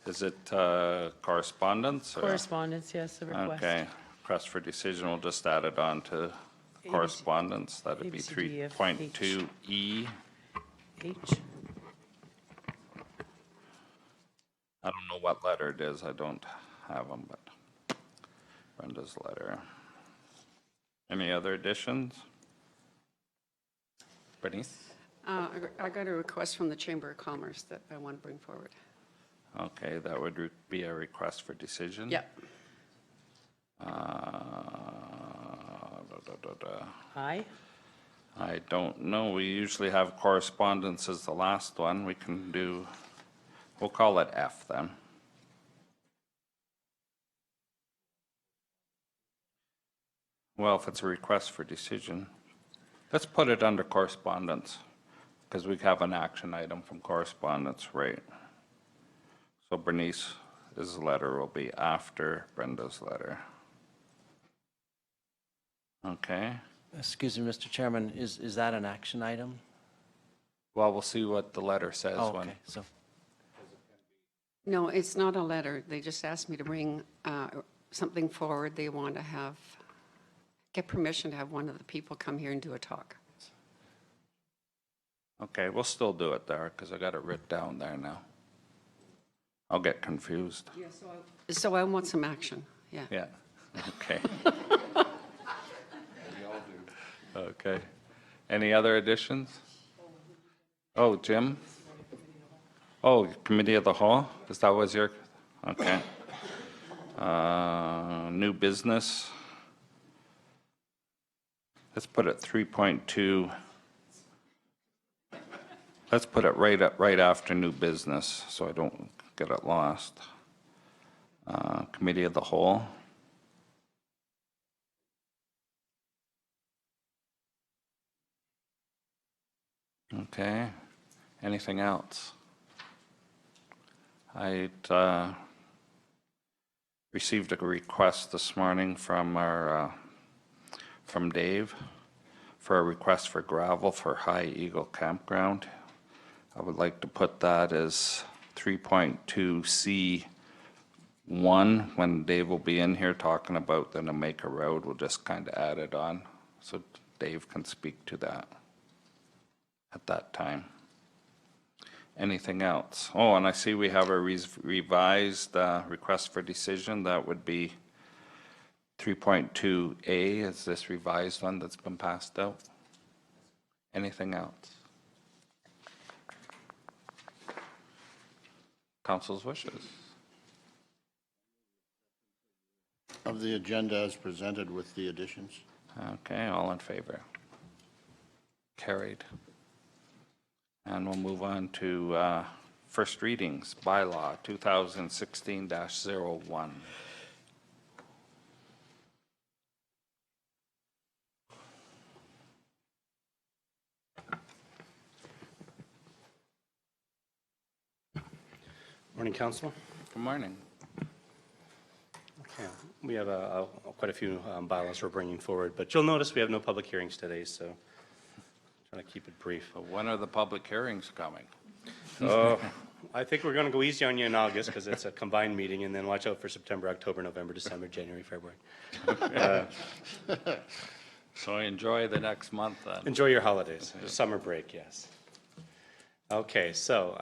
Is it correspondence? Or? Correspondence, yes, the request. Okay. Request for decision, we'll just add it on to correspondence. That would be ABCDF 3.2E. H. I don't know what letter it is. I don't have them, but Brenda's letter. Any other additions? Bernice? I got a request from the Chamber of Commerce that I want to bring forward. Okay, that would be a request for decision? Yep. I. I don't know. We usually have correspondence as the last one. We can do, we'll call it F then. Well, if it's a request for decision, let's put it under correspondence because we have an action item from correspondence, right? So Bernice's letter will be after Brenda's letter. Okay. Excuse me, Mr. Chairman, is that an action item? Well, we'll see what the letter says Oh, when. okay, so, No, it's not a letter. They just asked me to bring something forward. They want to get permission to have one of the people come here and do a talk. Okay, we'll still do it there because I got it written down there now. I'll get confused. Yeah, so I want some action, yeah. Yeah, okay. Okay. Any other additions? Oh, Jim? Oh, Committee of the Whole? Is that was your, okay. New business. Let's put it 3.2. Let's put it right after new business so I don't get it lost. Committee of the Whole. Okay. Anything else? I received a request this morning from from Dave for a request for gravel for High Eagle Campground. I would like to put that as 3.2C1 when Dave will be in here talking about the Nameka Road. We'll just kind of add it on so Dave can speak to that at that time. Anything else? Oh, and I see we have a revised request for decision. That would be 3.2A is this revised one that's been passed out. Anything else? Council's wishes. Of the agenda as presented with the additions. Okay, all in favor? Carried. And we'll move on to first readings, bylaw 2016-01. Morning, Council. Good morning. Okay, we have quite a few bylaws we're bringing forward, but you'll notice we have no public hearings today, so trying to keep it brief. But when are the public hearings coming? I think we're going to go easy on you in August because it's a combined meeting, and then watch out for September, October, November, December, January, February. So enjoy the next month then. Enjoy your holidays, the summer break, yes. Okay, so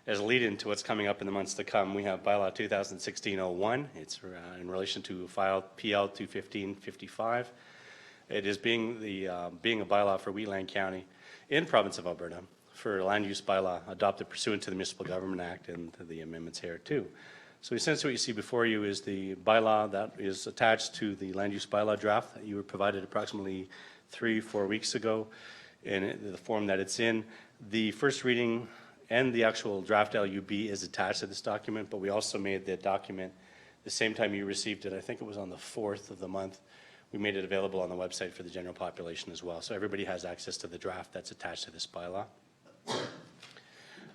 as a lead into what's coming up in the months to come, we have bylaw 2016-01. It's in relation to file PL 215-55. It is being a bylaw for Wheatland County in province of Alberta for land use bylaw adopted pursuant to the Municipal Government Act and the amendments here too. So essentially what you see before you is the bylaw that is attached to the land use bylaw draft that you were provided approximately 3-4 weeks ago in the form that it's in. The first reading and the actual draft LUB is attached to this document, but we also made the document the same time you received it. I think it was on the 4th of the month. We made it available on the website for the general population as well. So everybody has access to the draft that's attached to this bylaw.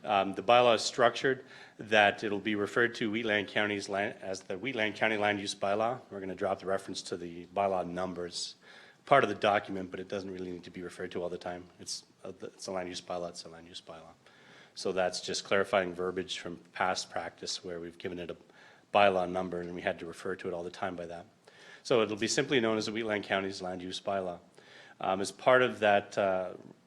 The bylaw is structured that it'll be referred to Wheatland County's land as the Wheatland County Land Use Bylaw. We're going to drop the reference to the bylaw numbers, part of the document, but it doesn't really need to be referred to all the time. It's a land use bylaw. It's a land use bylaw. So that's just clarifying verbiage from past practice where we've given it a bylaw number and we had to refer to it all the time by that. So it'll be simply known as the Wheatland County's land use bylaw. As part of that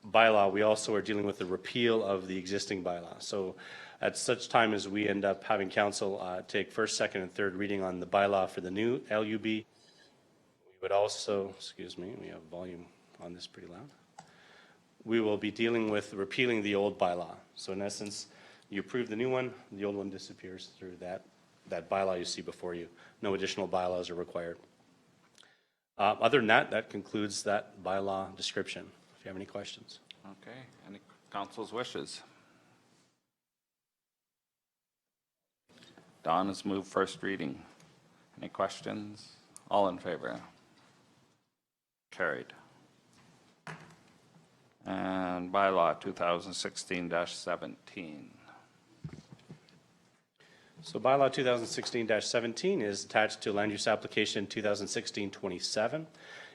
bylaw, we also are dealing with the repeal of the existing bylaw. So at such time as we end up having council take first, second, and third reading on the bylaw for the new LUB, we would also, excuse me, we have volume on this pretty loud. We will be dealing with repealing the old bylaw. So in essence, you approve the new one, the old one disappears through that bylaw you see before you. No additional bylaws are required. Other than that, that concludes that bylaw description. If you have any questions. Okay, any council's wishes? Don has moved first reading. Any questions? All in favor? Carried. And bylaw 2016-17. So bylaw 2016-17 is attached to land use application 2016-27.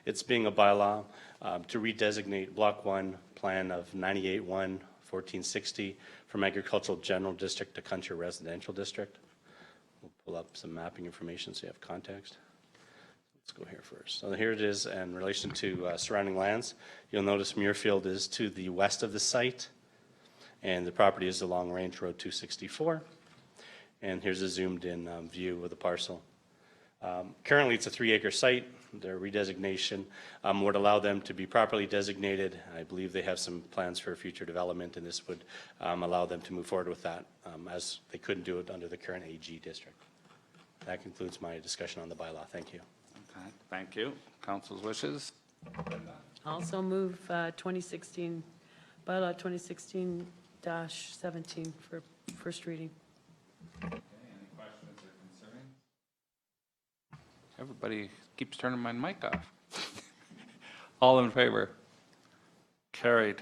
It's being a bylaw to redesignate Block 1 plan of 98-1-1460 from agricultural general district to country residential district. We'll pull up some mapping information so you have context. Let's go here first. So here it is in relation to surrounding lands. You'll notice Muirfield is to the west of the site, and the property is along Range Road 264. And here's a zoomed-in view of the parcel. Currently, it's a 3-acre site. Their redesignation would allow them to be properly designated. I believe they have some plans for future development, and this would allow them to move forward with that, as they couldn't do it under the current AG district. That concludes my discussion on the bylaw. Thank you. Okay, thank you. Council's wishes? Also move 2016, bylaw 2016-17 for first reading. Okay, any questions or concerns? Everybody keeps turning my mic off. All in favor? Carried.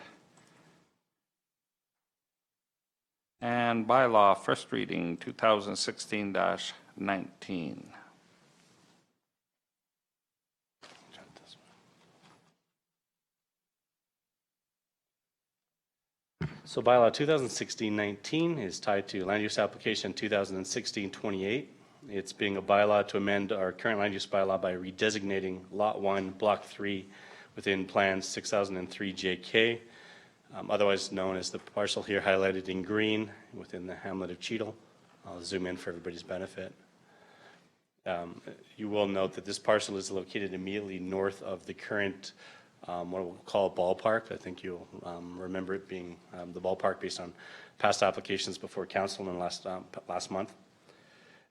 And bylaw, first reading, 2016-19. So bylaw 2016-19 is tied to land use application 2016-28. It's being a bylaw to amend our current land use bylaw by redesignating Lot 1, Block 3 within Plan 6003 JK, otherwise known as the parcel here highlighted in green within the hamlet of Cheadle. I'll zoom in for everybody's benefit. You will note that this parcel is located immediately north of the current what we'll call a ballpark. I think you'll remember it being the ballpark based on past applications before council in last month.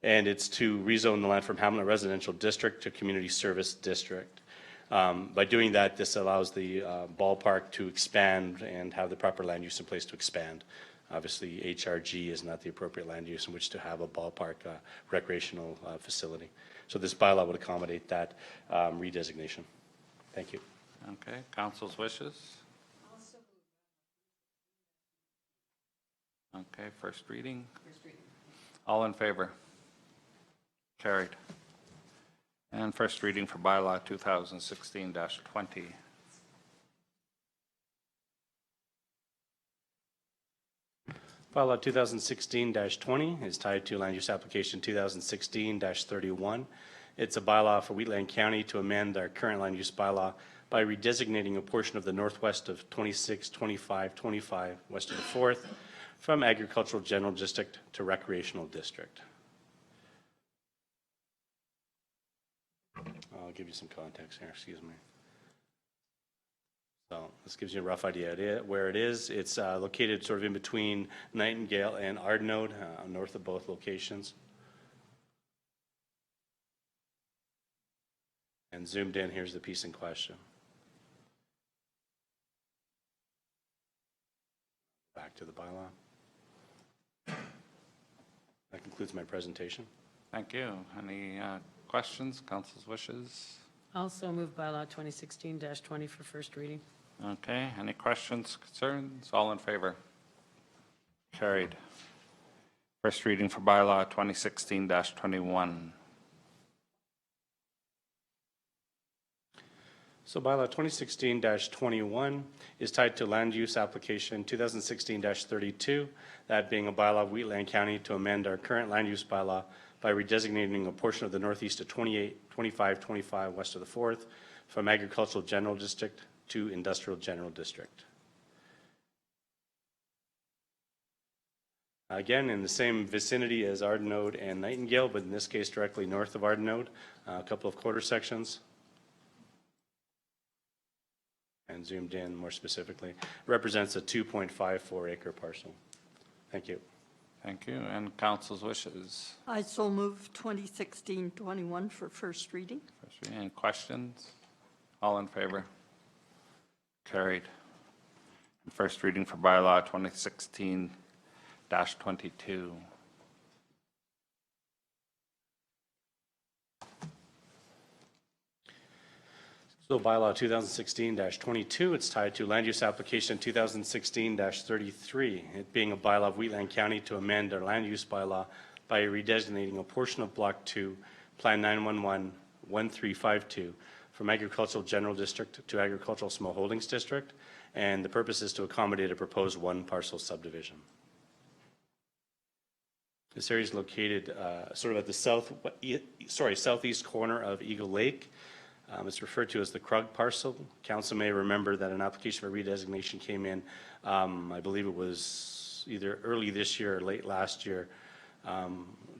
And it's to rezone the land from Hamlet Residential District to Community Service District. By doing that, this allows the ballpark to expand and have the proper land use in place to expand. Obviously, HRG is not the appropriate land use in which to have a ballpark recreational facility. So this bylaw would accommodate that redesignation. Thank you. Okay, council's wishes? Okay, first reading? All in favor? Carried. And first reading for bylaw 2016-20. Bylaw 2016-20 is tied to land use application 2016-31. It's a bylaw for Wheatland County to amend our current land use bylaw by redesignating a portion of the northwest of 26-25-25 west of the 4th from agricultural general district to recreational district. I'll give you some context here, excuse me. So this gives you a rough idea where it is. It's located sort of in between Nightingale and Ardnode, north of both locations. And zoomed in, here's the piece in question. Back to the bylaw. That concludes my presentation. Thank you. Any questions, council's wishes? Also move bylaw 2016-20 for first reading. Okay, any questions, concerns? All in favor? Carried. First reading for bylaw 2016-21. So bylaw 2016-21 is tied to land use application 2016-32, that being a bylaw of Wheatland County to amend our current land use bylaw by redesignating a portion of the northeast of 2525 west of the 4th from agricultural general district to industrial general district. Again, in the same vicinity as Ardenode and Nightingale, but in this case directly north of Ardenode, a couple of quarter sections. And zoomed in more specifically, represents a 2.54 acre parcel. Thank you. Thank you. And council's wishes. I so move 2016-21 for first reading. First reading. Any questions? All in favor? Carried. First reading for bylaw 2016-22. So bylaw 2016-22, it's tied to land use application 2016-33, it being a bylaw of Wheatland County to amend our land use bylaw by redesignating a portion of Block 2, Plan 911-1352 from agricultural general district to agricultural small holdings district, and the purpose is to accommodate a proposed one parcel subdivision. This area is located sort of at the southeast corner of Eagle Lake. It's referred to as the Krug parcel. Council may remember that an application for redesignation came in, I believe it was either early this year or late last year,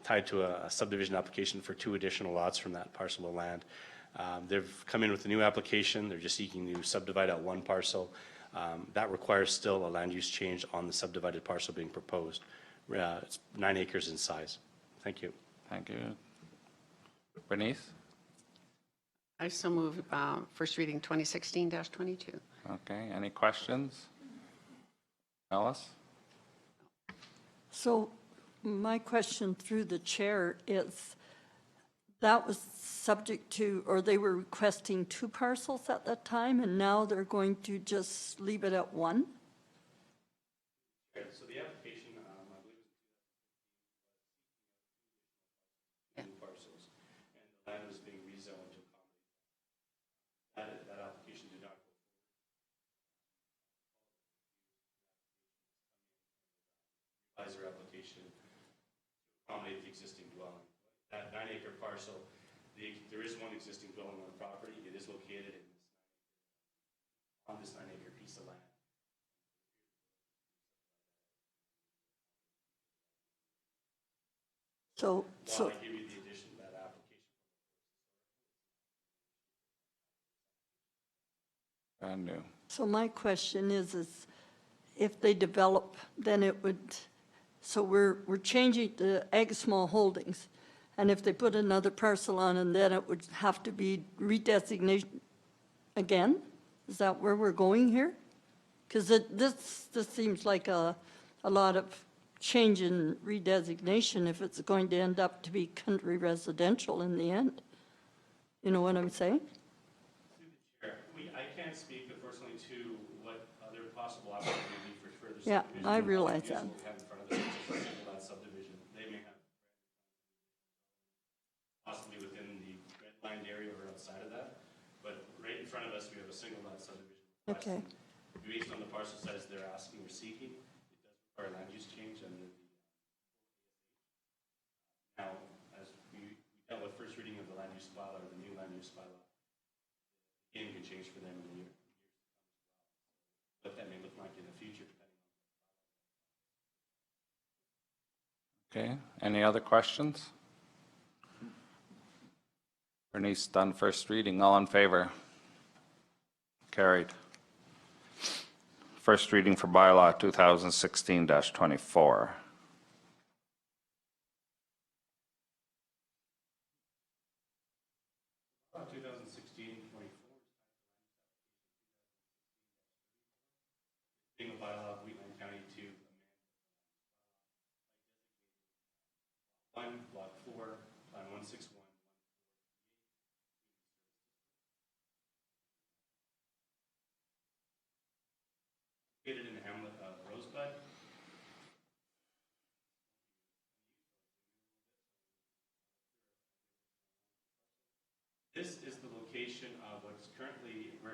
tied to a subdivision application for 2 additional lots from that parcel of land. They've come in with a new application. They're just seeking to subdivide out one parcel. That requires still a land use change on the subdivided parcel being proposed. It's 9 acres in size. Thank you. Thank you. Bernice? I so move first reading 2016-22. Okay. Any questions? Alice? So my question through the chair is, that was subject to, or they were requesting 2 parcels at that time, and now they're going to just leave it at 1? So the application, I believe, was 2 parcels, and the land was being rezoned to accommodate that application did not go forward. Revise their application to accommodate the existing dwelling. That 9 acre parcel, there is one existing dwelling on the property. It is located in on this 9 acre piece of land. So, While I give you the addition to that application. Brand new. so my question is if they develop, then it would, so we're changing the ag small holdings, and if they put another parcel on, and then it would have to be redesignation again? Is that where we're going here? Because this seems like a lot of change in redesignation if it's going to end up to be country residential in the end. You know what I'm saying? I can't speak, unfortunately, to what other possible options may be for further Yeah, subdivision. I realize All that. we have in front of us is just a single lot subdivision. They may have possibly within the red lined area or outside of that, but right in front of us, we have a single lot subdivision. Okay. Based on the parcel size they're asking or seeking, it does require land use change under the. Now, as we dealt with first reading of the land use bylaw or the new land use bylaw, again, can change for them in the year. What that may look like in the future, depending on. Okay. Any other questions? Bernice done first reading. All in favor? Carried. First reading for bylaw 2016-24. Bylaw 2016-24. Being a bylaw of Wheatland County to amend 1, Block 4, Plan 161. Located in the hamlet of Rosebud. This is the location of what's currently, where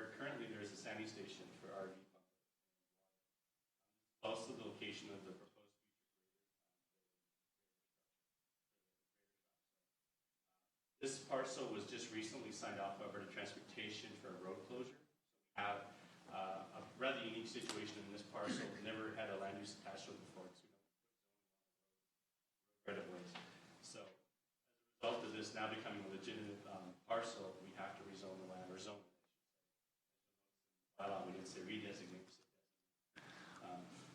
This parcel was just recently signed off over to transportation for a road closure. We have a rather unique situation in this parcel. We've never had a land use attached to it before. It's right of ways. So as a result of this now becoming a legitimate parcel, we have to rezone the land, or zone it. Bylaw, we didn't say redesignate.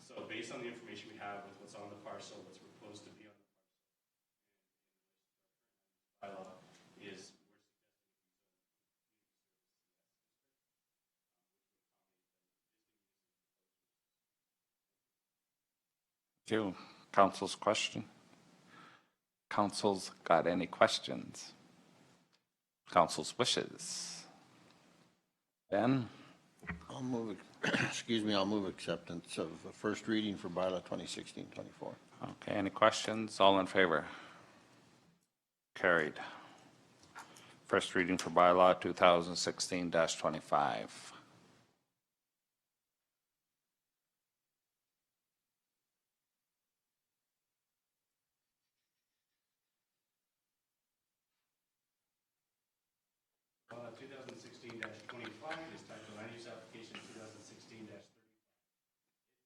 So based on the information we have with what's on the parcel, what's proposed to be on the parcel, bylaw is Thank you. Council's question? Council's got any questions? Council's wishes? Ben? I'll move, excuse me, I'll move acceptance of the first reading for bylaw 2016-24. Okay, any questions? All in favor? Carried. First reading for bylaw 2016-25. Bylaw 2016-25 is titled Land Use Application 2016-35.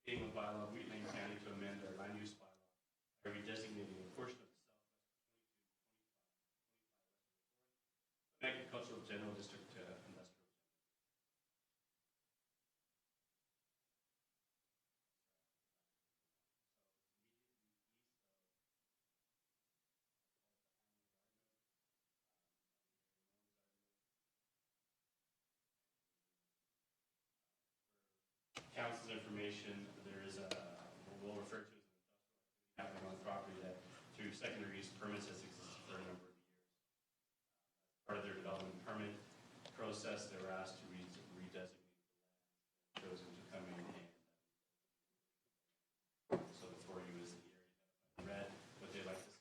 Being a bylaw of Wheatland County to amend our land use bylaw by redesignating a portion of the southwest agricultural general district to industrial. Council's information, there is a, we'll refer to as an industrial activity happening on property that through secondary use permits has existed for a number of years. Part of their development permit process, they were asked to redesignate the land chosen to come in and so before you is the area red, what they'd like to see.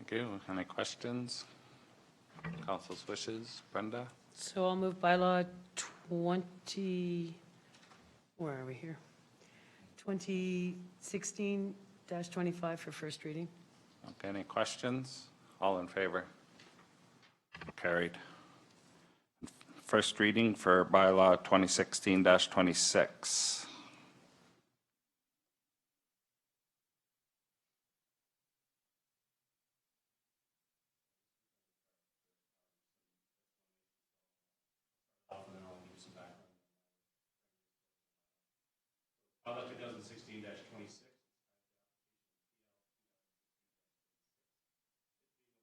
Thank you. Any questions? Council's wishes? Brenda? So I'll move bylaw 20, where are we here? 2016-25 for first reading. Okay, any questions? All in favor? Carried. First reading for bylaw 2016-26. And then I'll give some background. Bylaw 2016-26.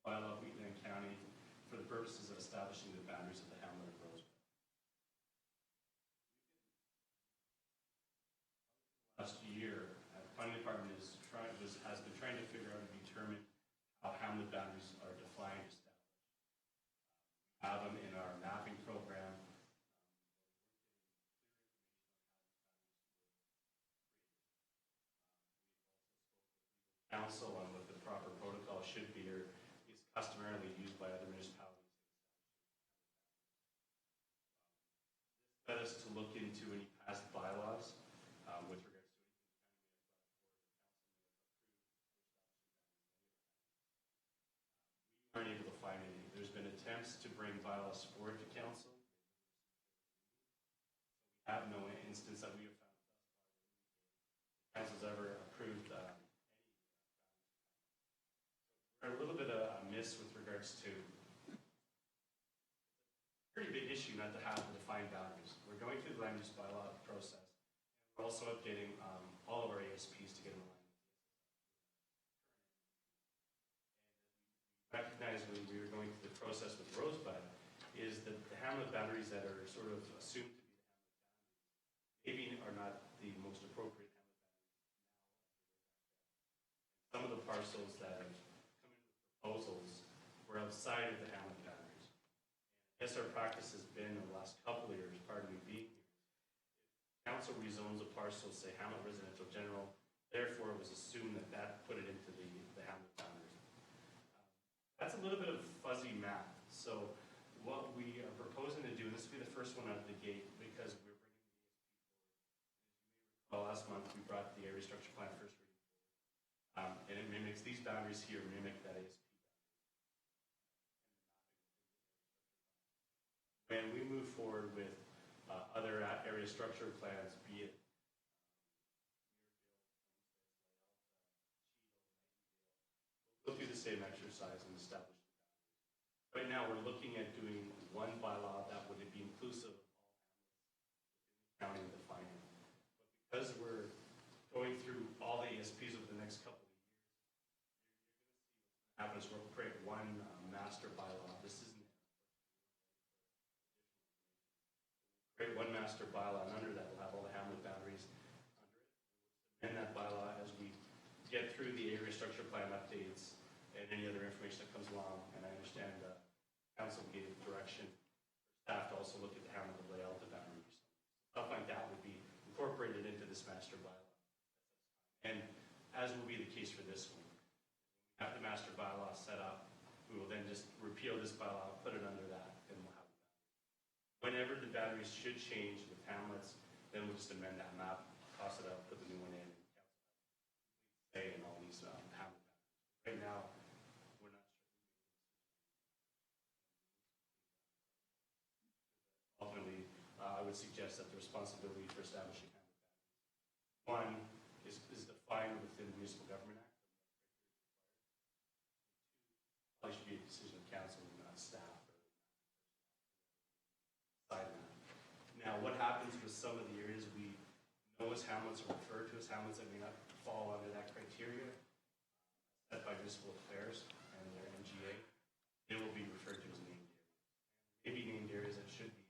Bylaw of Wheatland County for the purposes of establishing the boundaries of the hamlet of Rosebud. Last year, the planning department has been trying to figure out and determine how hamlet boundaries are defined, established. We have them in our mapping program. Council on what the proper protocol should be or is customarily used by other municipalities. This led us to look into any past bylaws with regards to anything the county may have brought forward. We aren't able to find any. There's been attempts to bring bylaws forward to council. We have no instance that we have found thus far that council's ever approved a little bit of a miss with regards to pretty big issue not to have the defined boundaries. We're going through the land use bylaw process. We're also updating all of our ASPs to get them aligned. And recognize when we were going through the process with Rosebud is that the hamlet boundaries that are sort of assumed to be the hamlet boundaries maybe are not the most appropriate hamlet boundaries. Some of the parcels that have proposals were outside of the hamlet boundaries. I guess our practice has been in the last couple of years, part of me being here, council rezones a parcel, say hamlet residential general, therefore it was assumed that that put it into the hamlet boundaries. That's a little bit of fuzzy math. So what we are proposing to do, and this will be the first one out of the gate because we're bringing the ASP forward, last month, we brought the area structure plan first reading. And it mimics, these boundaries here mimic that ASP. When we move forward with other area structure plans, be it go through the same exercise and establish the boundaries. Right now, we're looking at doing one bylaw that would be inclusive of all hamlets within the county and defining. But because we're going through all the ASPs over the next couple of years, you're going to see what's going to happen is we'll create one master bylaw. This isn't create one master bylaw, and under that we'll have all the hamlet boundaries under it. And that bylaw as we get through the area structure plan updates and any other information that comes along. And I understand council gave direction for staff to also look at the hamlet layout, the boundaries. Stuff like that would be incorporated into this master bylaw. And as will be the case for this one, we have the master bylaw set up. We will then just repeal this bylaw, put it under that, and we'll have the boundaries. Whenever the boundaries should change with hamlets, then we'll just amend that map, toss it out, put the new one in, and say in all these hamlet boundaries. Right now, we're not sure. Ultimately, I would suggest that the responsibility for establishing hamlet boundaries, one, is defined within the Municipal Government Act. Probably should be a decision of council and not staff. Now, what happens with some of the areas we know as hamlets or refer to as hamlets that may not fall under that criteria set by municipal affairs and their MGA, they will be referred to as named areas. Maybe named areas that should be.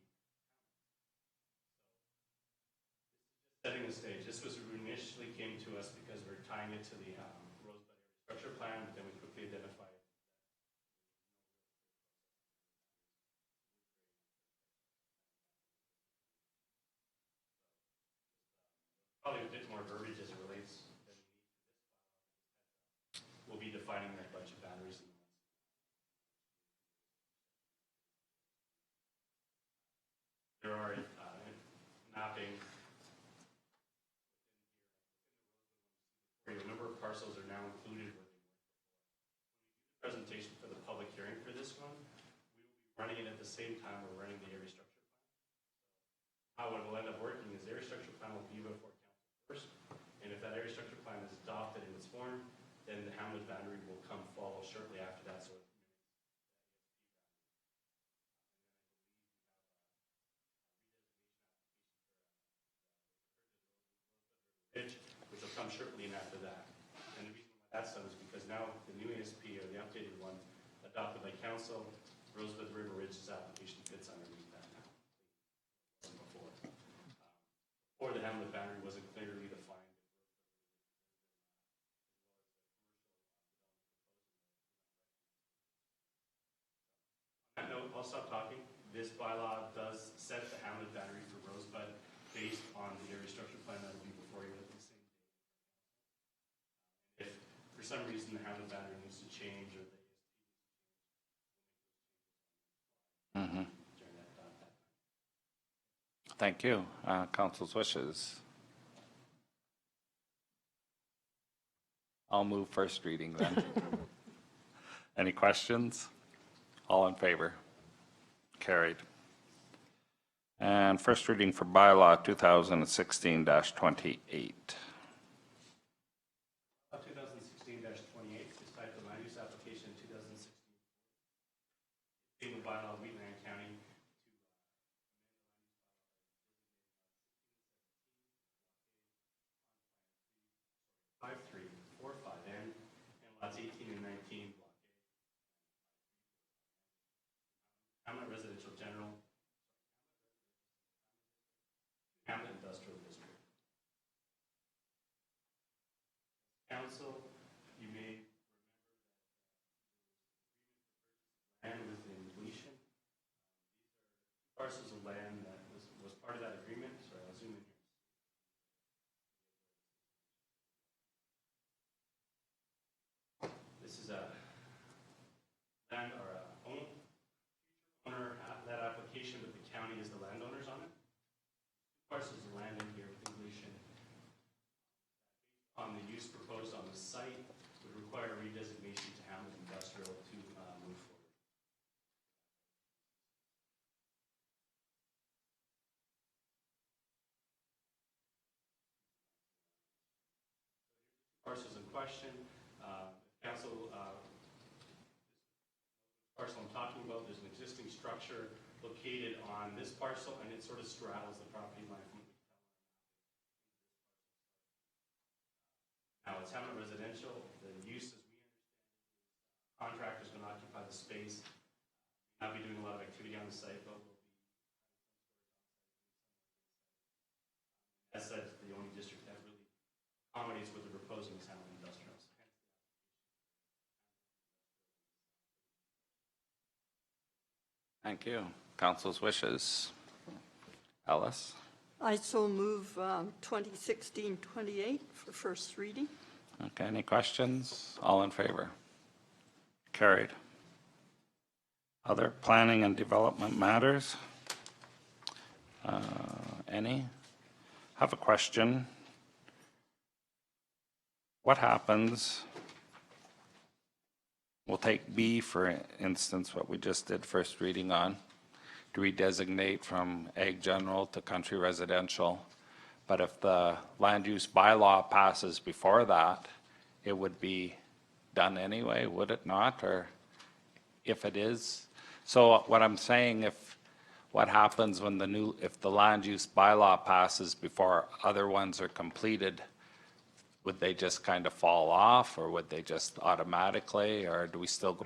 So, setting the stage. This was initially came to us because we're tying it to the Rosebud Area Structure Plan, but then we quickly identified probably a bit more verbiage as it relates than we need to this bylaw. We'll be defining that bunch of boundaries in the months. There are mapping where a number of parcels are now included where they weren't before. When we do the presentation for the public hearing for this one, we will be running it at the same time we're running the area structure plan. So how it will end up working is the area structure plan will be before first, and if that area structure plan is adopted in its form, then the hamlet boundary will come follow shortly after that. So it mimics which will come shortly in after that. And the reason why that's done is because now the new ASP or the updated one adopted by council, Rosebud River Ridge's application fits underneath that now. Before. Before the hamlet boundary wasn't clearly defined. No, I'll stop talking. This bylaw does set the hamlet boundary for Rosebud based on the area structure plan that will be before you at the same day. If for some reason the hamlet boundary needs to change or the ASP needs to change, we'll make those changes on the fly during that time. Thank you. Council's wishes. I'll move first reading then. Any questions? All in favor? Carried. And first reading for bylaw 2016-28. 2016-28 is titled Land Use Application 2016. In the bylaw of Wheatland County to 5345N and lots 18 and 19 block A. Hamlet Residential General, Hamlet Industrial District. Council, you may remember that land within Gleason. These are parcels of land that was part of that agreement. Sorry, I'll zoom in here. This is a land or a owner that application, but the county is the landowners on it. Parcels of land in here within Gleason. use proposed on the site would require redesignation to Hamlet Industrial to move forward. Parcels in question. Council, parcel I'm talking about, there's an existing structure located on this parcel, and it sort of straddles the property line from. Now, it's Hamlet residential. The use, as we understand, contractor's going to occupy the space. Not be doing a lot of activity on the site, but will be. As said, the only district that really accommodates what they're proposing is Hamlet Industrial. Thank you. Council's wishes. Ellis? I so move 2016-28 for first reading. Okay, any questions? All in favor? Carried. Other planning and development matters? Any? Have a question. What happens? We'll take B, for instance, what we just did first reading on, to redesignate from ag general to country residential. But if the land use bylaw passes before that, it would be done anyway, would it not? Or if it is? So what I'm saying, what happens when if the land use bylaw passes before other ones are completed, would they just kind of fall off, or would they just automatically, or do we still go?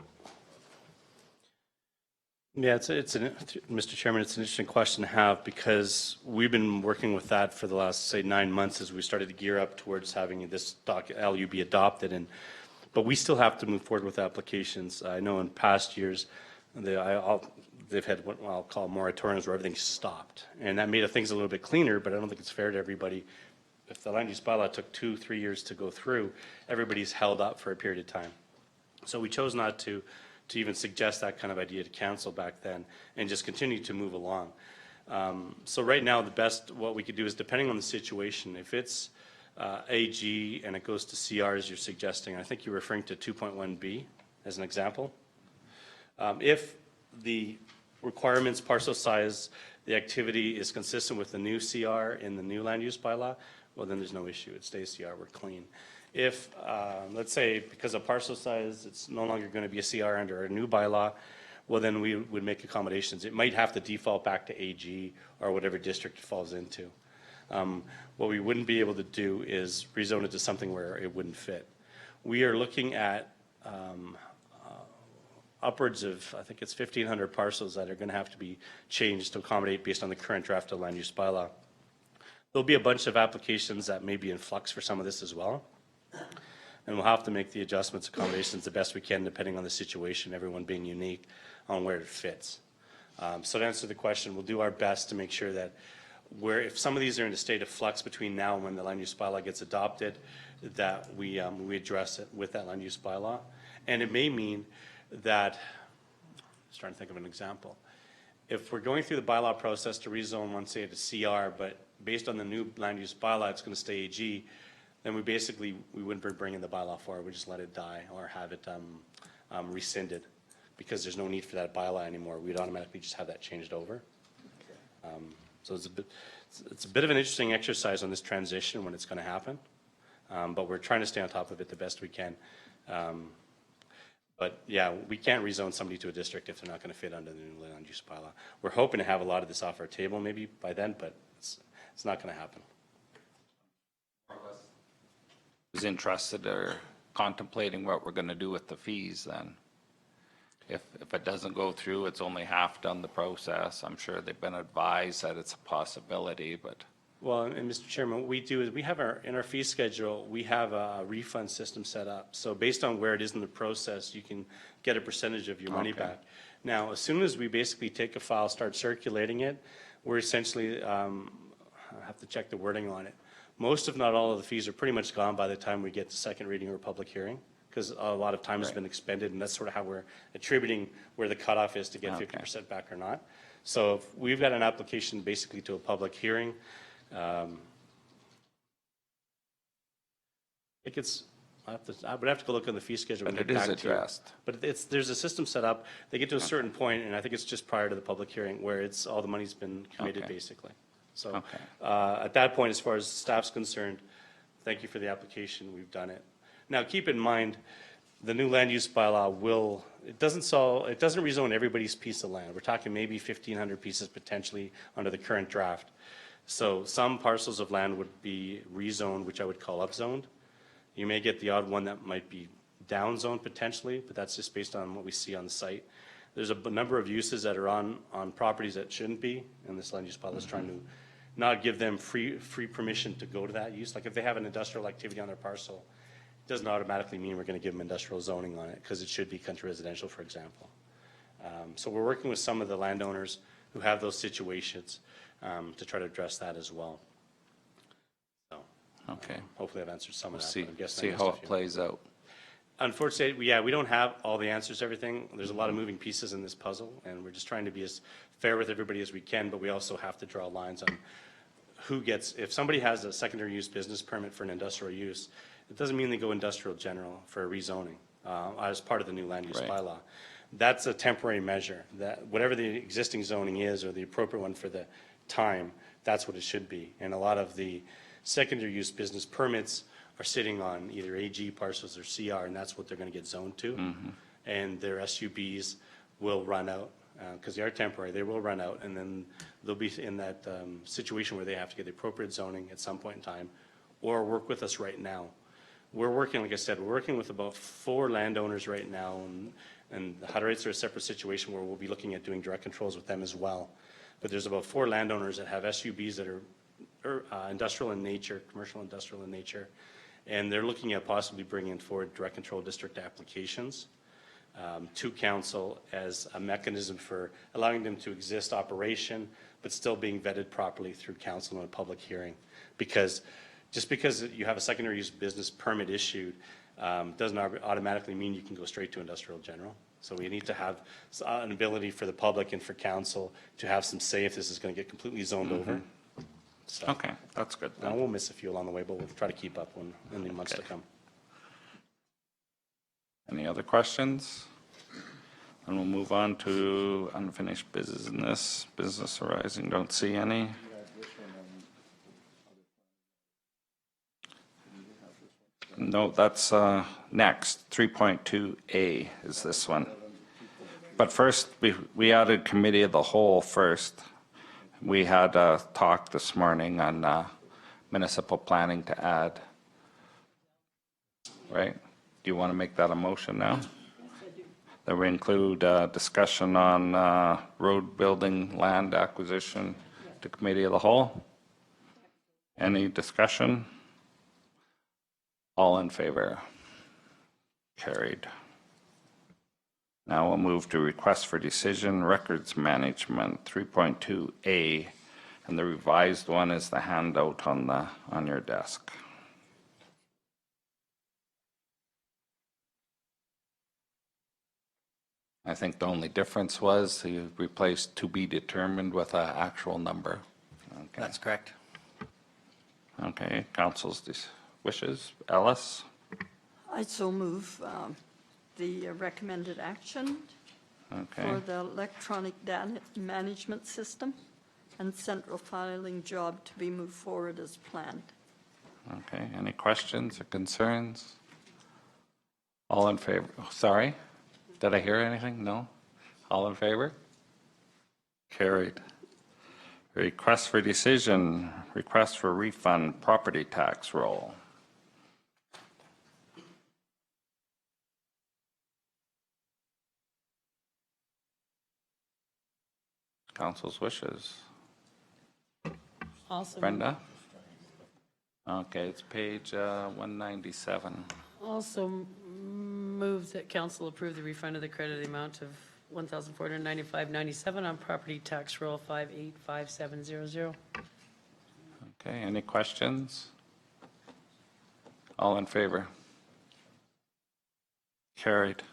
Yeah, Mr. Chairman, it's an interesting question to have, because we've been working with that for the last, say, 9 months as we started to gear up towards having this LU be adopted. But we still have to move forward with applications. I know in past years, they've had what I'll call moratoriums where everything's stopped. And that made things a little bit cleaner, but I don't think it's fair to everybody. If the land use bylaw took 2-3 years to go through, everybody's held up for a period of time. So we chose not to even suggest that kind of idea to council back then, and just continue to move along. So right now, what we could do is, depending on the situation, if it's AG and it goes to CR as you're suggesting, I think you're referring to 2.1B as an example. If the requirements, parcel size, the activity is consistent with the new CR in the new land use bylaw, well, then there's no issue. It stays CR, we're clean. If, let's say, because of parcel size, it's no longer going to be a CR under a new bylaw, well, then we would make accommodations. It might have to default back to AG or whatever district it falls into. What we wouldn't be able to do is rezone it to something where it wouldn't fit. We are looking at upwards of, I think it's 1,500 parcels that are going to have to be changed to accommodate based on the current draft of land use bylaw. There'll be a bunch of applications that may be in flux for some of this as well. And we'll have to make the adjustments, accommodations the best we can, depending on the situation, everyone being unique on where it fits. So to answer the question, we'll do our best to make sure that if some of these are in a state of flux between now and when the land use bylaw gets adopted, that we address it with that land use bylaw. And it may mean that, I'm just trying to think of an example. If we're going through the bylaw process to rezone one, say, to CR, but based on the new land use bylaw, it's going to stay AG, then we wouldn't be bringing the bylaw forward. We just let it die or have it rescinded, because there's no need for that bylaw anymore. We'd automatically just have that changed over. So it's a bit of an interesting exercise on this transition when it's going to happen, but we're trying to stay on top of it the best we can. But yeah, we can't rezone somebody to a district if they're not going to fit under the new land use bylaw. We're hoping to have a lot of this off our table maybe by then, but it's not going to happen. Who's interested or contemplating what we're going to do with the fees then? If it doesn't go through, it's only half done the process. I'm sure they've been advised that it's a possibility, but. Well, and Mr. Chairman, what we do is we have in our fee schedule, we have a refund system set up. So based on where it is in the process, you can get a percentage of your money back. Now, as soon as we basically take a file, start circulating it, we're essentially, I have to check the wording on it. Most, if not all, of the fees are pretty much gone by the time we get to second reading or public hearing, because a lot of time has been expended, and that's sort of how we're attributing where the cutoff is to get 50% back or not. So if we've got an application basically to a public hearing. It gets, I would have to go look on the fee schedule. and But get it is back to you. addressed. But there's a system set up, they get to a certain point, and I think it's just prior to the public hearing, where all the money's been committed, Okay. basically. So, Okay. at that point, as far as staff's concerned, thank you for the application, we've done it. Now, keep in mind, the new land use bylaw it doesn't rezone everybody's piece of land. We're talking maybe 1,500 pieces potentially under the current draft. So some parcels of land would be rezoned, which I would call upzoned. You may get the odd one that might be downzoned potentially, but that's just based on what we see on the site. There's a number of uses that are on properties that shouldn't be, and this land use bylaw is trying to not give them free permission to go to that use. Like if they have an industrial activity on their parcel, it doesn't automatically mean we're going to give them industrial zoning on it, because it should be country residential, for example. So we're working with some of the landowners who have those situations to try to address that as well. So Okay. hopefully I've answered some of that. See, but I'm guessing see I missed how a it few. plays out. Unfortunately, yeah, we don't have all the answers to everything. There's a lot of moving pieces in this puzzle, and we're just trying to be as fair with everybody as we can, but we also have to draw lines on who gets, if somebody has a secondary use business permit for an industrial use, it doesn't mean they go industrial general for a rezoning as part of the new land use Right. bylaw. That's a temporary measure, that whatever the existing zoning is or the appropriate one for the time, that's what it should be. And a lot of the secondary use business permits are sitting on either AG parcels or CR, and that's what they're going to get zoned to. And their SUBs will run out, because they are temporary, they will run out, and then they'll be in that situation where they have to get the appropriate zoning at some point in time, or work with us right now. We're working, like I said, we're working with about 4 landowners right now, and the Hutterites are a separate situation where we'll be looking at doing direct controls with them as well. But there's about 4 landowners that have SUBs that are industrial in nature, commercial industrial in nature, and they're looking at possibly bringing forward direct control district applications to council as a mechanism for allowing them to exist operation, but still being vetted properly through council in a public hearing. Because just because you have a secondary use business permit issued doesn't automatically mean you can go straight to industrial general. So we need to have an ability for the public and for council to have some say if this is going to get completely zoned over. So, Okay, that's good. now we'll miss a few along the way, but we'll try to keep up in the months to Okay. come. Any other questions? And we'll move on to unfinished business arising. Don't see any. No, that's next. 3.2A is this one. But first, we added committee of the whole first. We had a talk this morning on municipal planning to add. Right? Do you want to make that a motion now? That we include discussion on road building, land acquisition to committee of the whole? Any discussion? All in favor? Carried. Now we'll move to request for decision, records management, 3.2A, and the revised one is the handout on your desk. I think the only difference was you replaced to be determined with an actual number. Okay. That's correct. Okay, council's wishes. Ellis? I so move the recommended action Okay, for the electronic data management system and central filing job to be moved forward as planned. okay. Any questions or concerns? All in favor? Sorry? Did I hear anything? No? All in favor? Carried. Request for decision, request for refund property tax roll. Council's wishes. Also, Brenda? Okay, it's page 197. also move that council approve the refund of the credit amount of $1,495.97 on property tax roll 585700. Okay, any questions? All in favor? Carried.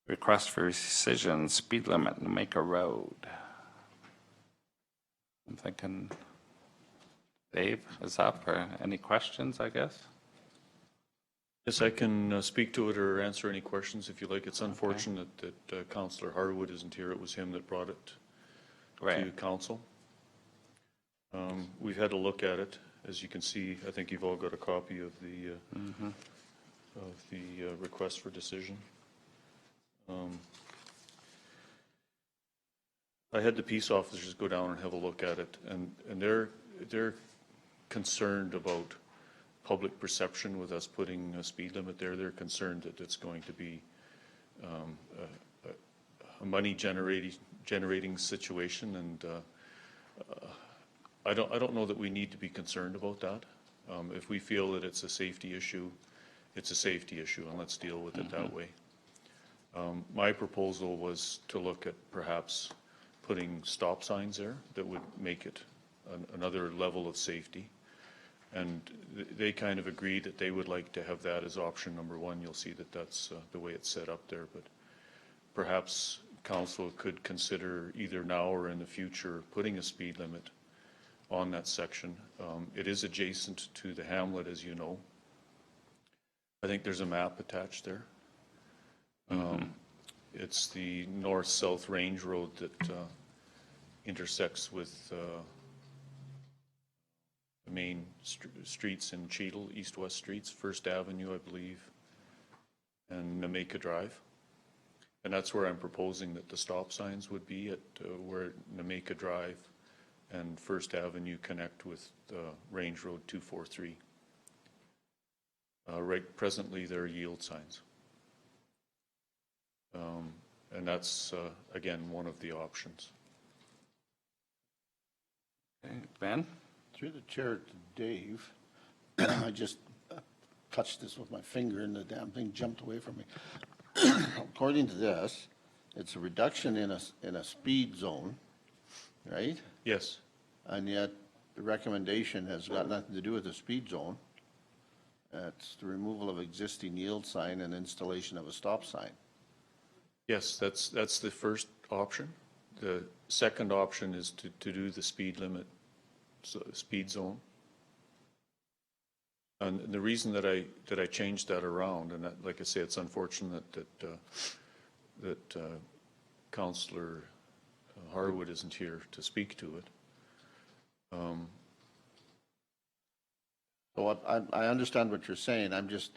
Request for decision, speed limit, Jamaica Road. I'm thinking Dave is up, or any questions, I guess? Yes, I can speak to it or answer any questions if you like. It's unfortunate that Councillor Harwood isn't here. It was him that brought it to Right. council. We've had a look at it. As you can see, I think you've all got a copy of the request for decision. I had the peace officers go down and have a look at it, and they're concerned about public perception with us putting a speed limit there. They're concerned that it's going to be a money generating situation, and I don't know that we need to be concerned about that. If we feel that it's a safety issue, it's a safety issue, and let's deal with it that way. My proposal was to look at perhaps putting stop signs there that would make it another level of safety. And they kind of agreed that they would like to have that as option number one. You'll see that that's the way it's set up there. But perhaps council could consider either now or in the future putting a speed limit on that section. It is adjacent to the hamlet, as you know. I think there's a map attached there. It's the north-south range road that intersects with the main streets in Cheadle, east-west streets, First Avenue, I believe, and Nameka Drive. And that's where I'm proposing that the stop signs would be, at where Nameka Drive and First Avenue connect with Range Road 243. Right presently, there are yield signs. And that's, again, one of the options. Okay, Ben? Through the chair to Dave, I just touched this with my finger and the damn thing jumped away from me. According to this, it's a reduction in a speed zone, right? Yes. And yet the recommendation has got nothing to do with the speed zone. It's the removal of existing yield sign and installation of a stop sign. Yes, that's the first option. The second option is to do the speed limit, speed zone. And the reason that I changed that around, and that, like I say, it's unfortunate that Councillor Harwood isn't here to speak to it. So I understand what you're saying. I'm just,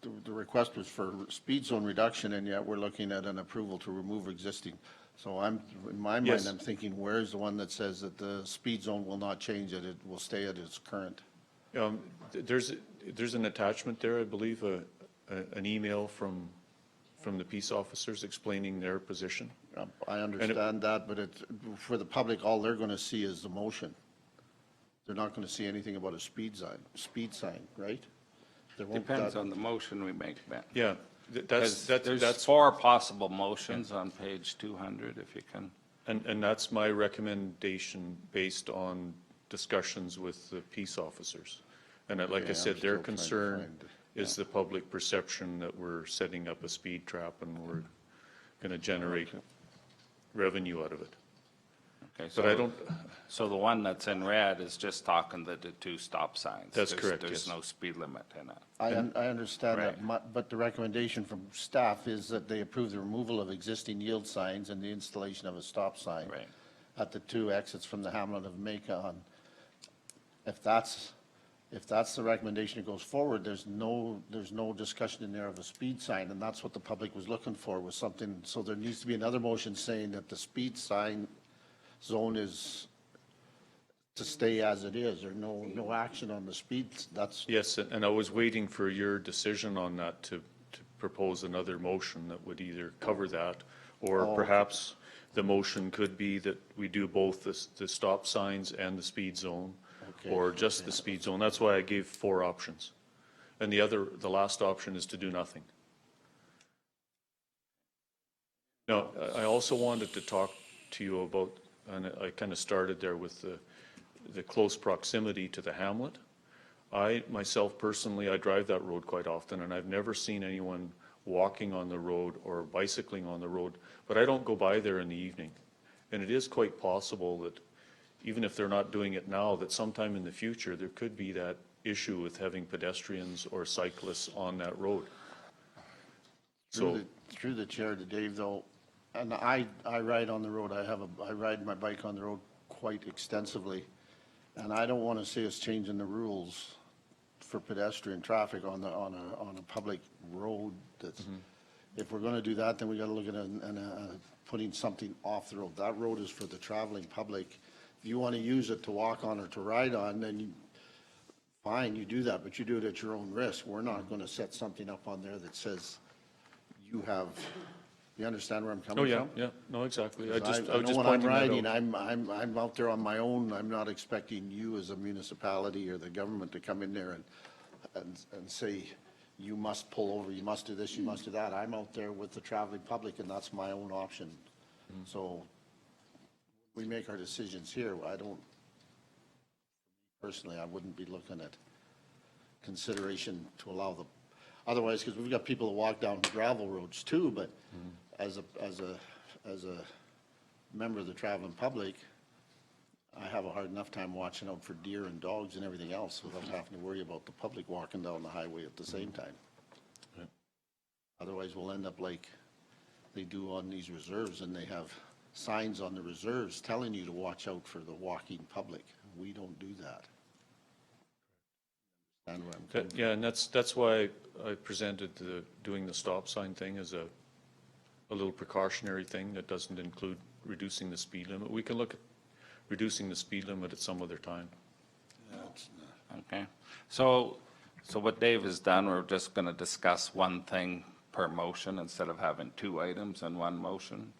the request was for speed zone reduction, and yet we're looking at an approval to remove existing. So in my mind, Yes. I'm thinking, where's the one that says that the speed zone will not change, that it will stay at its current? There's an attachment there, I believe, an email from the peace officers explaining their position. I understand that, but for the public, all they're going to see is the motion. They're not going to see anything about a speed sign, right? There won't- Depends that- on the motion we make, Ben. Yeah, There's that's 4 possible motions on page 200, if you can. And that's my recommendation based on discussions with the peace officers. And like Okay, I I'm said, still their trying to concern find is the public perception that we're setting up a speed trap and we're going to generate revenue out of it. Okay, But I don't, So the one that's in red is just talking the 2 stop signs. That's There's- correct, There's yes. no speed limit in it. I understand that, Right. but the recommendation from staff is that they approve the removal of existing yield signs and the installation of a stop sign Right. at the 2 exits from the hamlet of Macon. If that's the recommendation that goes forward, there's no discussion in there of a speed sign, and that's what the public was looking for, was something. So there needs to be another motion saying that the speed sign zone is to stay as it is, or no action on the speed. That's, yes, and I was waiting for your decision on that to propose another motion that would either cover that, or Oh, okay. perhaps the motion could be that we do both the stop signs and the speed zone, Okay. or just the speed zone. That's why I gave 4 options. And the last option is to do nothing. Now, I also wanted to talk to you about, and I kind of started there with the close proximity to the hamlet. I, myself personally, I drive that road quite often, and I've never seen anyone walking on the road or bicycling on the road, but I don't go by there in the evening. And it is quite possible that even if they're not doing it now, that sometime in the future, there could be that issue with having pedestrians or cyclists on that road. So, Through the chair to Dave, though, and I ride on the road, I ride my bike on the road quite extensively, and I don't want to see us changing the rules for pedestrian traffic on a public road that's, if we're going to do that, then we got to look at putting something off the road. That road is for the traveling public. If you want to use it to walk on or to ride on, then fine, you do that, but you do it at your own risk. We're not going to set something up on there that says you have, you understand where I'm coming oh, from? yeah, yeah, no, exactly. I I was know just when I'm pointing that riding, out. I'm out there on my own. I'm not expecting you as a municipality or the government to come in there and say, you must pull over, you must do this, you must do that. I'm out there with the traveling public, and that's my own option. So we make our decisions here. I don't, personally, I wouldn't be looking at consideration to allow the, otherwise, because we've got people that walk down gravel roads too, but as a member of the traveling public, I have a hard enough time watching out for deer and dogs and everything else without having to worry about the public walking down the highway at the same time. Yeah. Otherwise, we'll end up like they do on these reserves, and they have signs on the reserves telling you to watch out for the walking public. We don't do that. Understand where I'm coming from? Yeah, and that's why I presented doing the stop sign thing as a little precautionary thing that doesn't include reducing the speed limit. We can look at reducing the speed limit at some other time. Okay, so what Dave has done, we're just gonna discuss one thing per motion instead of having two items in one motion.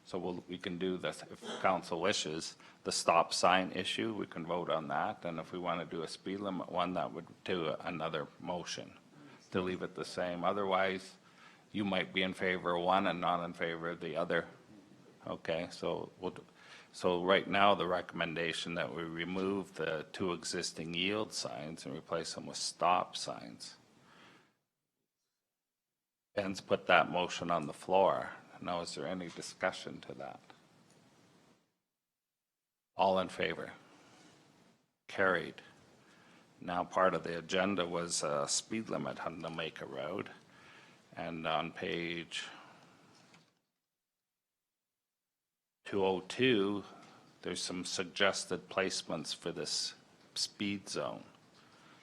So we can do this, if council wishes, the stop sign issue, we can vote on that. And if we want to do a speed limit one, that would do another motion to leave it the same. Otherwise, you might be in favor of one and not in favor of the other. Okay, so so right now, the recommendation that we remove the two existing yield signs and replace them with stop signs. Ben's put that motion on the floor. Now, is there any discussion to that? All in favor? Carried. Now, part of the agenda was a speed limit on the Jamaica Road. And on page 202, there's some suggested placements for this speed zone.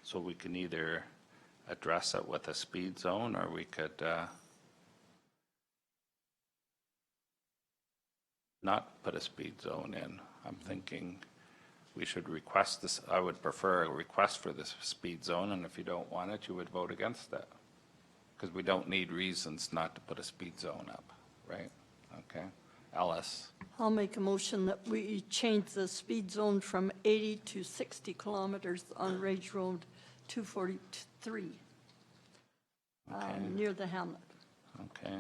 So we can either address it with a speed zone, or we could not put a speed zone in. I'm thinking we should request this. I would prefer a request for this speed zone, and if you don't want it, you would vote against it. Because we don't need reasons not to put a speed zone up, right? Okay. Ellis, I'll make a motion that we change the speed zone from 80 to 60 kilometers on Ridge Road 243, near the hamlet. okay.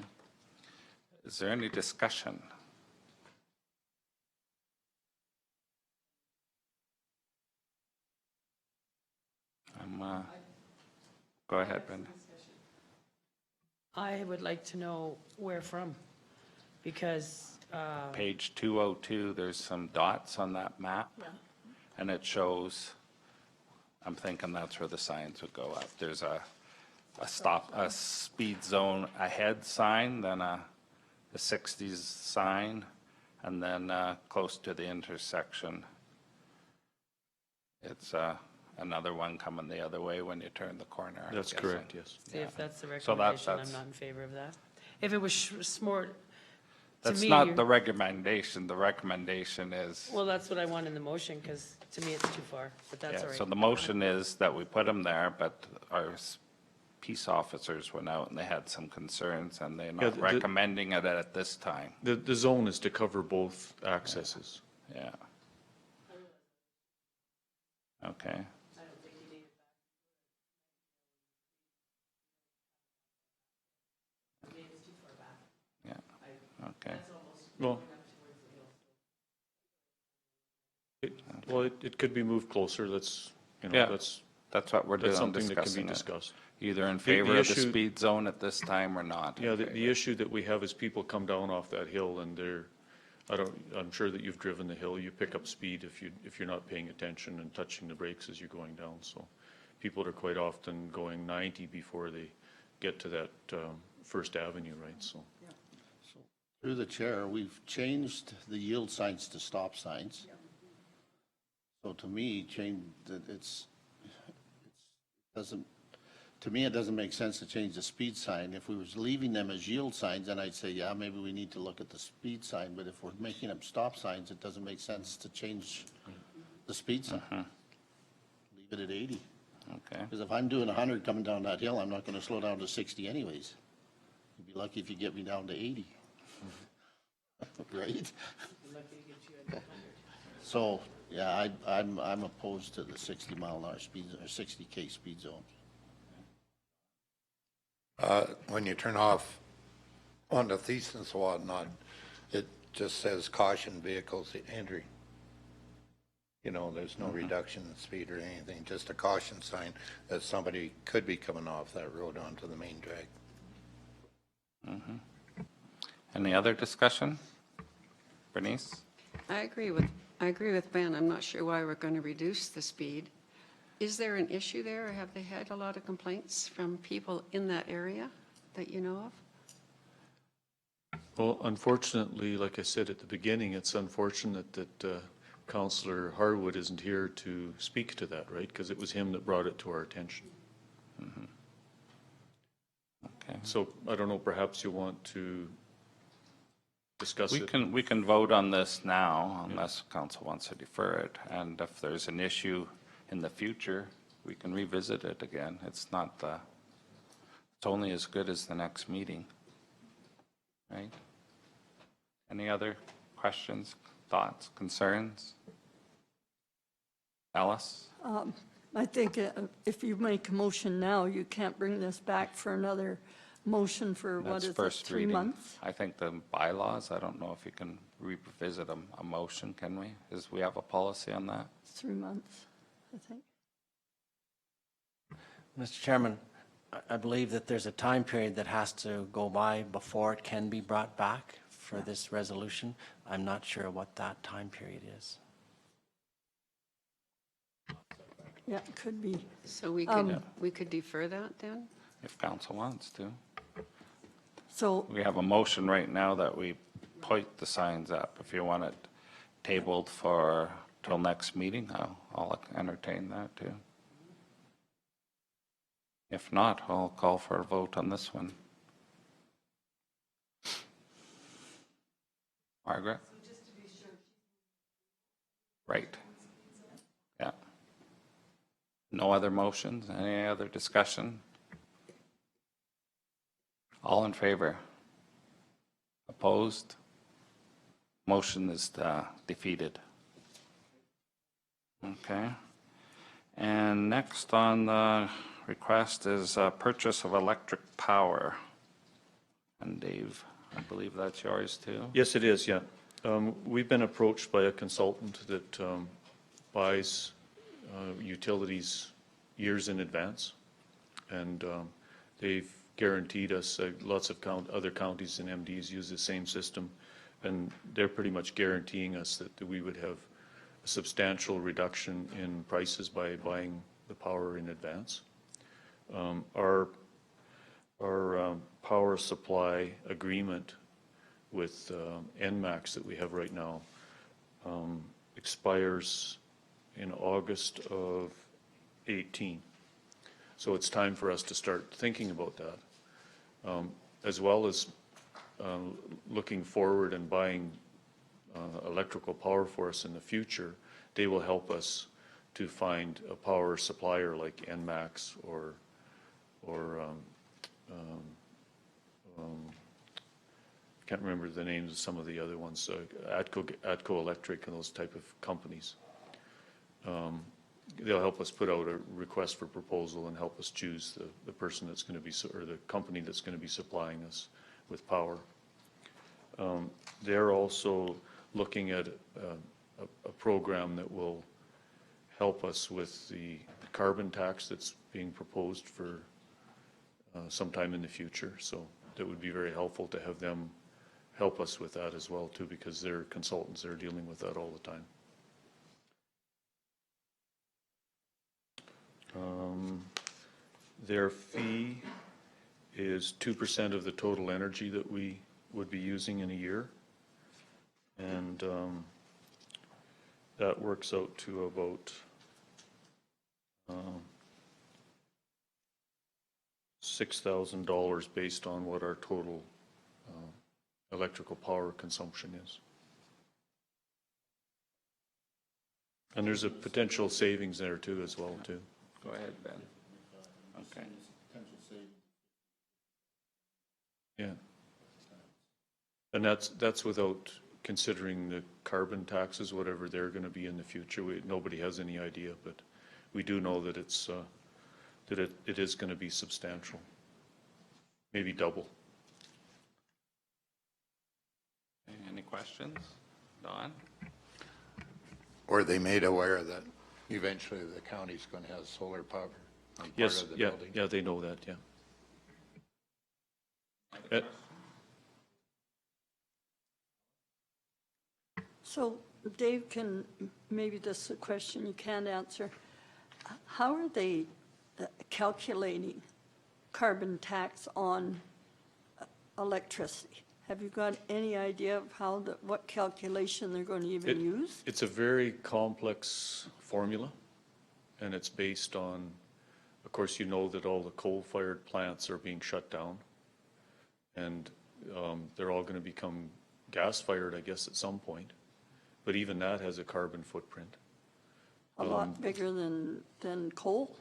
Is there any discussion? Go ahead, Brenda. I would like to know where from, because, Page 202, there's some dots on that map. And it shows, I'm thinking that's where the signs would go up. There's a speed zone ahead sign, then a 60s sign, and then close to the intersection, it's another one coming the other way when you turn the corner. I'm That's guessing. correct, yes. see if that's the So recommendation, I'm that's- not in favor of that. If it was more, to That's me, not you're- the recommendation. The recommendation is, well, that's what I want in the motion, because to me, it's too far, but that's all yeah, right. so the motion is that we put them there, but our peace officers went out and they had some concerns, and they're not the- recommending it at this time. The zone is to cover both accesses. Yeah. Okay. Yeah, okay. Well, it could be moved closer. That's, Yeah. that's That's what we're doing, something that can be discussing it. discussed. Either in The favor of the issue- speed zone at this time or not. Yeah, the issue that we have is people come down off that hill and they're, I'm sure that you've driven the hill, you pick up speed if you're not paying attention and touching the brakes as you're going down. So people are quite often going 90 before they get to that First Avenue, right? So. Through the chair, we've changed the yield signs to stop signs. So to me, to me, it doesn't make sense to change the speed sign. If we was leaving them as yield signs, then I'd say, yeah, maybe we need to look at the speed sign. But if we're making them stop signs, it doesn't make sense to change the speed sign. Leave it at 80. Okay. Because if I'm doing 100 coming down that hill, I'm not going to slow down to 60 anyways. You'd be lucky if you get me down to 80. Right? So, yeah, I'm opposed to the 60-mile-an-hour speed, or 60K speed zone. When you turn off on the Thesis and whatnot, it just says caution vehicles entering. You know, there's no reduction in speed or anything, just a caution sign that somebody could be coming off that road onto the main drag. Any other discussion? Bernice? I agree with Ben. I'm not sure why we're going to reduce the speed. Is there an issue there, or have they had a lot of complaints from people in that area that you know of? Well, unfortunately, like I said at the beginning, it's unfortunate that Councillor Harwood isn't here to speak to that, right? Because it was him that brought it to our attention. Okay. So I don't know, perhaps you want to discuss it? We can vote on this now unless council wants to defer it. And if there's an issue in the future, we can revisit it again. It's only as good as the next meeting. Right? Any other questions, thoughts, concerns? Alice? I think if you make a motion now, you can't bring this back for another motion for, what That's is it, first 3 reading. months? I think the bylaws, I don't know if you can revisit a motion, can we? We have a policy on that? 3 months, I think. Mr. Chairman, I believe that there's a time period that has to go by before it can be brought back for this resolution. I'm not sure what that time period is. Yeah, it could be. So we could defer that then? If council wants to. So, We have a motion right now that we point the signs up. If you want it tabled for till next meeting, I'll entertain that too. If not, I'll call for a vote on this one. Margaret? Right. Yeah. No other motions? Any other discussion? All in favor? Opposed? Motion is defeated. Okay. And next on the request is purchase of electric power. And Dave, I believe that's yours too? Yes, it is, yeah. We've been approached by a consultant that buys utilities years in advance. And they've guaranteed us, lots of other counties and MDs use the same system. And they're pretty much guaranteeing us that we would have a substantial reduction in prices by buying the power in advance. Our power supply agreement with NMAX that we have right now expires in August of 18. So it's time for us to start thinking about that, as well as looking forward and buying electrical power for us in the future. They will help us to find a power supplier like NMAX or can't remember the names of some of the other ones, Atco Electric and those type of companies. They'll help us put out a request for proposal and help us choose the person that's going to be, or the company that's going to be supplying us with power. They're also looking at a program that will help us with the carbon tax that's being proposed for sometime in the future. So that would be very helpful to have them help us with that as well too, because they're consultants, they're dealing with that all the time. Their fee is 2% of the total energy that we would be using in a year. And that works out to about $6,000 based on what our total electrical power consumption is. And there's a potential savings there too as well too. Go ahead, Ben. Okay. Yeah. And that's without considering the carbon taxes, whatever they're going to be in the future. Nobody has any idea, but we do know that it's that it is going to be substantial, maybe double. Any questions? Don? Were they made aware that eventually the county's going to have solar power on part Yes, of the yeah, building? yeah, they know that, yeah. So Dave, maybe this is a question you can't answer. How are they calculating carbon tax on electricity? Have you got any idea of what calculation they're going to even use? It's a very complex formula, and it's based on, of course, you know that all the coal-fired plants are being shut down, and they're all going to become gas-fired, I guess, at some point. But even that has a carbon footprint. A lot bigger than coal?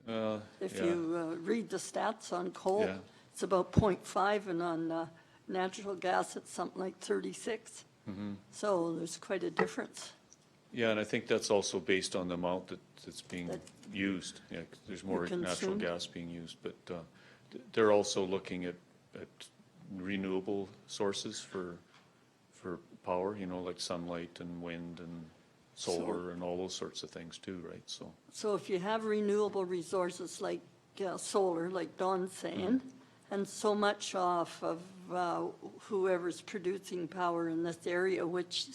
If yeah. you read the stats on coal, Yeah. it's about 0.5, and on natural gas, it's something like 36. So there's quite a difference. Yeah, and I think that's also based on the amount that's being used. Yeah, 'cause there's more natural consumed. gas being used, but they're also looking at renewable sources for power, you know, like sunlight and wind and solar and all those sorts of things too, right? So if you have renewable resources like solar, like Don's saying, and so much off of whoever's producing power in this area, which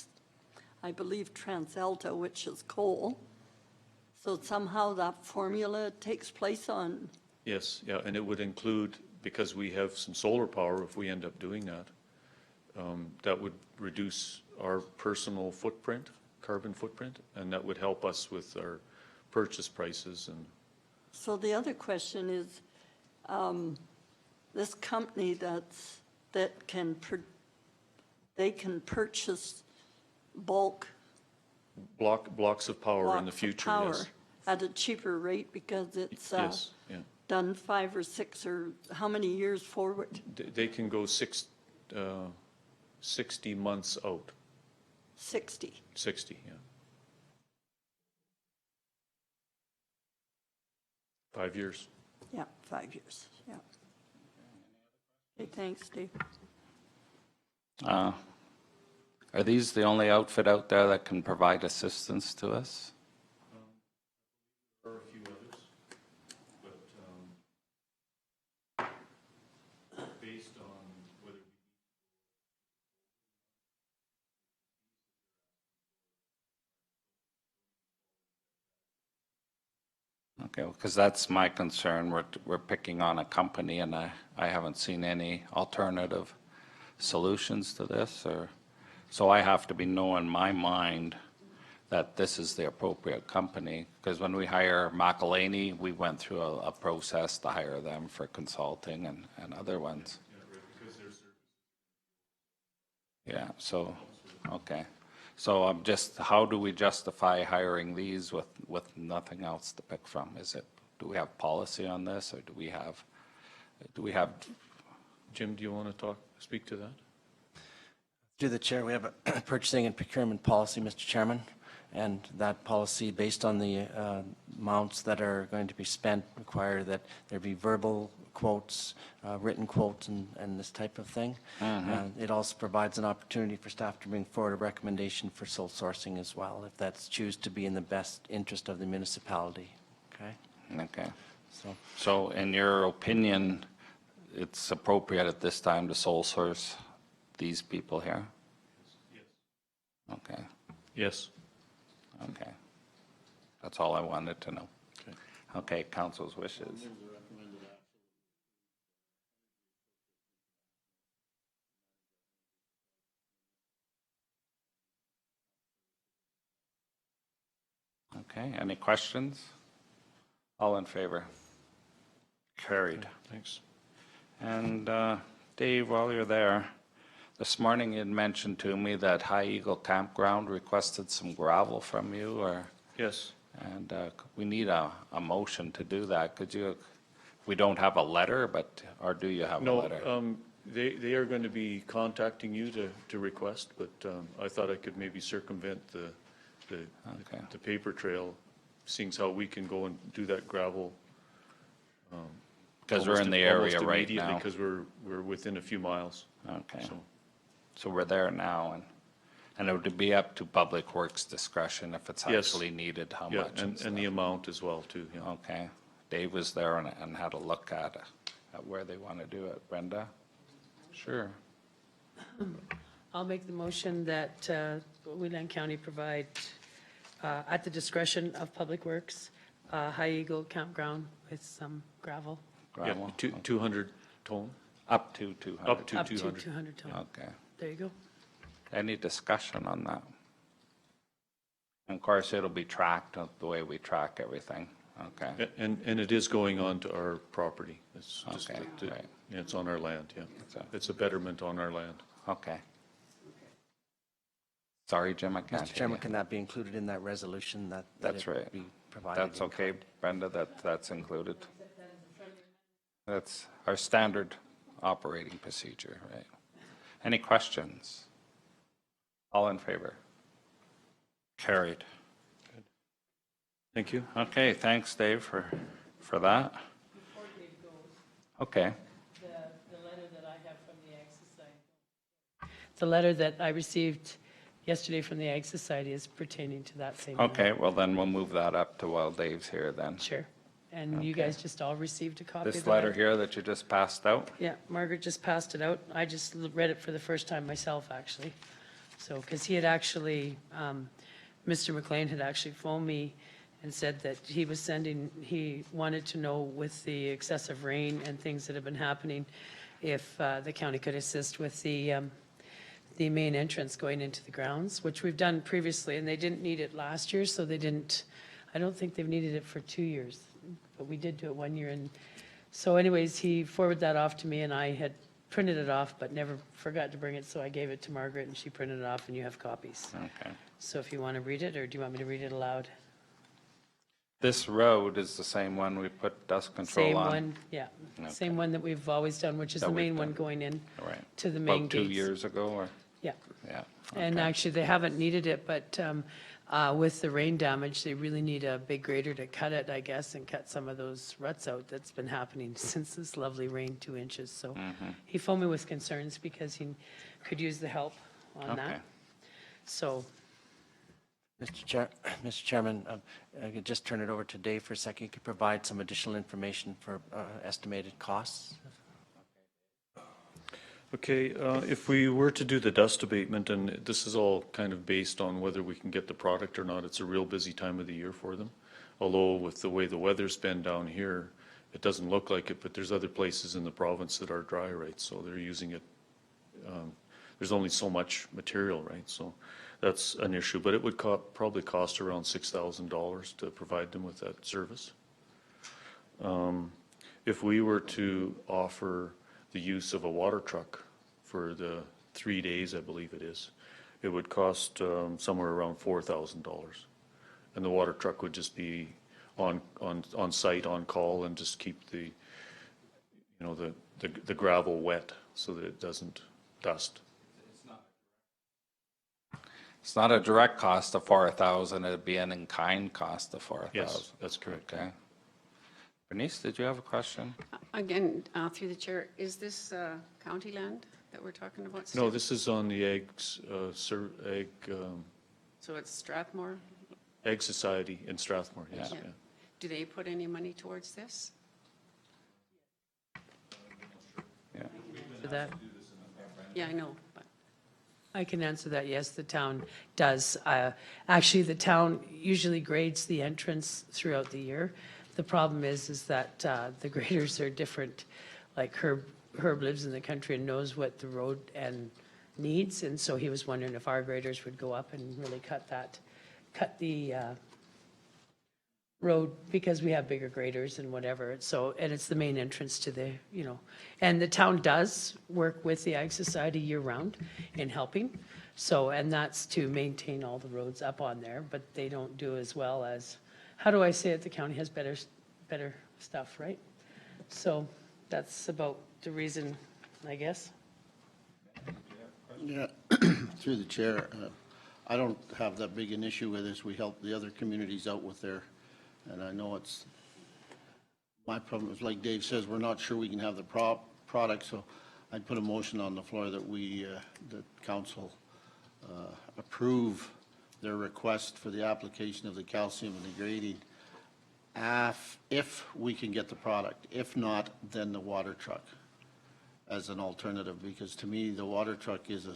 I believe TransAlta, which is coal, so somehow that formula takes place on. Yes, yeah, and it would include, because we have some solar power, if we end up doing that, that would reduce our personal footprint, carbon footprint, and that would help us with our purchase prices. And So the other question is, this company that can purchase blocks of power in the blocks of future, power yes. at a cheaper rate because it's Yes, yeah. done 5 or 6 or how many years forward? They can go 60 months out. 60. 60, yeah. 5 years. Yeah, 5 years, yeah. Okay, thanks, Dave. Are these the only outfit out there that can provide assistance to us? There are a few others, but based on whether Okay, because that's my concern. We're picking on a company, and I haven't seen any alternative solutions to this, so I have to be knowing in my mind that this is the appropriate company. Because when we hire McElhaney, we went through a process to hire them for consulting and other ones. Yeah, so, okay. So I'm just, how do we justify hiring these with nothing else to pick from? Do we have policy on this, or do we have? Jim, do you want to speak to that? Through the chair, we have a purchasing and procurement policy, Mr. Chairman, and that policy, based on the amounts that are going to be spent, require that there be verbal quotes, written quotes, and this type of thing. It also provides an opportunity for staff to bring forward a recommendation for sole sourcing as well, if that's choose to be in the best interest of the municipality. Okay? Okay. So So in your opinion, it's appropriate at this time to sole source these people here? Okay, Yes. okay. That's all I wanted to know. Okay. Okay, council's wishes. Okay, any questions? All in favor? Carried. Thanks. And Dave, while you're there, this morning you had mentioned to me that High Eagle Campground requested some gravel from you, Yes. and we need a motion to do that. Could you, we don't have a letter, but, or do you have a No, letter? they are going to be contacting you to request, but I thought I could maybe circumvent the paper trail, seeing as how we can go and do that gravel. Because we're in the area right immediately, now. because we're within a few miles. Okay, So, so we're there now, and it would be up to Public Works discretion if it's Yes. actually needed, how yeah, much and the amount as well too, yeah. Okay, Dave was there and had a look at where they want to do it. Brenda? Sure. I'll make the motion that Wheatland County provide, at the discretion of Public Works, High Eagle Campground with some gravel, Yeah, Gravel? 200 ton, Up to 200? up to up to 200. 200 ton. Okay. There you go. Any discussion on that? And of course, it'll be tracked the way we track everything. Okay. And it is going on to our property. It's just, Okay, right. yeah, it's on our land, yeah. So- It's a betterment on our land. Okay. Sorry, Jim, I can't Mr. hear Chairman, you. can that be included in that resolution that That's it right. be provided? That's in okay, kind? Brenda, that's included. That's our standard operating procedure, right? Any questions? All in favor? Carried. Thank you. Okay, thanks, Dave, for that. Okay, The letter that I have from the Ag Society. The letter that I received yesterday from the Ag Society is pertaining to that same. matter. okay, well then we'll move that up to while Dave's here then. Sure. And you Okay. guys just all received a copy of This the letter here that you just passed out? Yeah, Margaret just passed it out. I just read it for the first time myself, actually. So, because he had actually, Mr. McLean had actually phoned me and said that he wanted to know with the excessive rain and things that have been happening, if the county could assist with the main entrance going into the grounds, which we've done previously, and they didn't need it last year, so they didn't, I don't think they've needed it for 2 years, but we did do it 1 year. And so anyways, he forwarded that off to me, and I had printed it off, but never forgot to bring it, so I gave it to Margaret, and she printed it off, and you have copies. Okay. So if you want to read it, or do you want me to read it aloud? This road is the same one we put dust control Same on? one, yeah. Same Okay. one that we've always done, which is That the we've main one done. going in Right. to the main About 2 gates. years ago, or, Yeah. yeah. And okay. actually, they haven't needed it, but with the rain damage, they really need a big grader to cut it, I guess, and cut some of those ruts out that's been happening since this lovely rain, 2 inches. So Mm-hmm. he phoned me with concerns because he could use the help on Okay. that. So, Mr. Chairman, I could just turn it over to Dave for a second. You could provide some additional information for estimated costs? Okay, if we were to do the dust abatement, and this is all kind of based on whether we can get the product or not, it's a real busy time of the year for them. Although with the way the weather's been down here, it doesn't look like it, but there's other places in the province that are dry, right? So they're using it, there's only so much material, right? So that's an issue, but it would probably cost around $6,000 to provide them with that service. If we were to offer the use of a water truck for the 3 days, I believe it is, it would cost somewhere around $4,000. And the water truck would just be on site, on call, and just keep the, you know, the gravel wet so that it doesn't dust. It's not a direct cost of 4,000, it'd be an in-kind cost of 4,000. Yes, that's correct. Okay. Bernice, did you have a question? Again, through the chair, is this county land that we're talking about? No, still? this is on the So it's Strathmore? Egg Society in Strathmore, yes. Yeah. Yeah. Do they put any money towards this? Yeah. for that, Yeah, I know, but I can answer that, yes, the town does. Actually, the town usually grades the entrance throughout the year. The problem is that the graders are different. Like Herb lives in the country and knows what the road and needs, and so he was wondering if our graders would go up and really cut the road, because we have bigger graders and whatever. So, and it's the main entrance to the, and the town does work with the Ag Society year-round in helping. So, and that's to maintain all the roads up on there, but they don't do as well as, how do I say it? The county has better stuff, right? So that's about the reason, I guess. Yeah, through the chair, I don't have that big an issue with this. We help the other communities out with their, and I know it's, my problem is, like Dave says, we're not sure we can have the product, so I'd put a motion on the floor that that council approve their request for the application of the calcium and the grading if we can get the product. If not, then the water truck as an alternative, because to me, the water truck is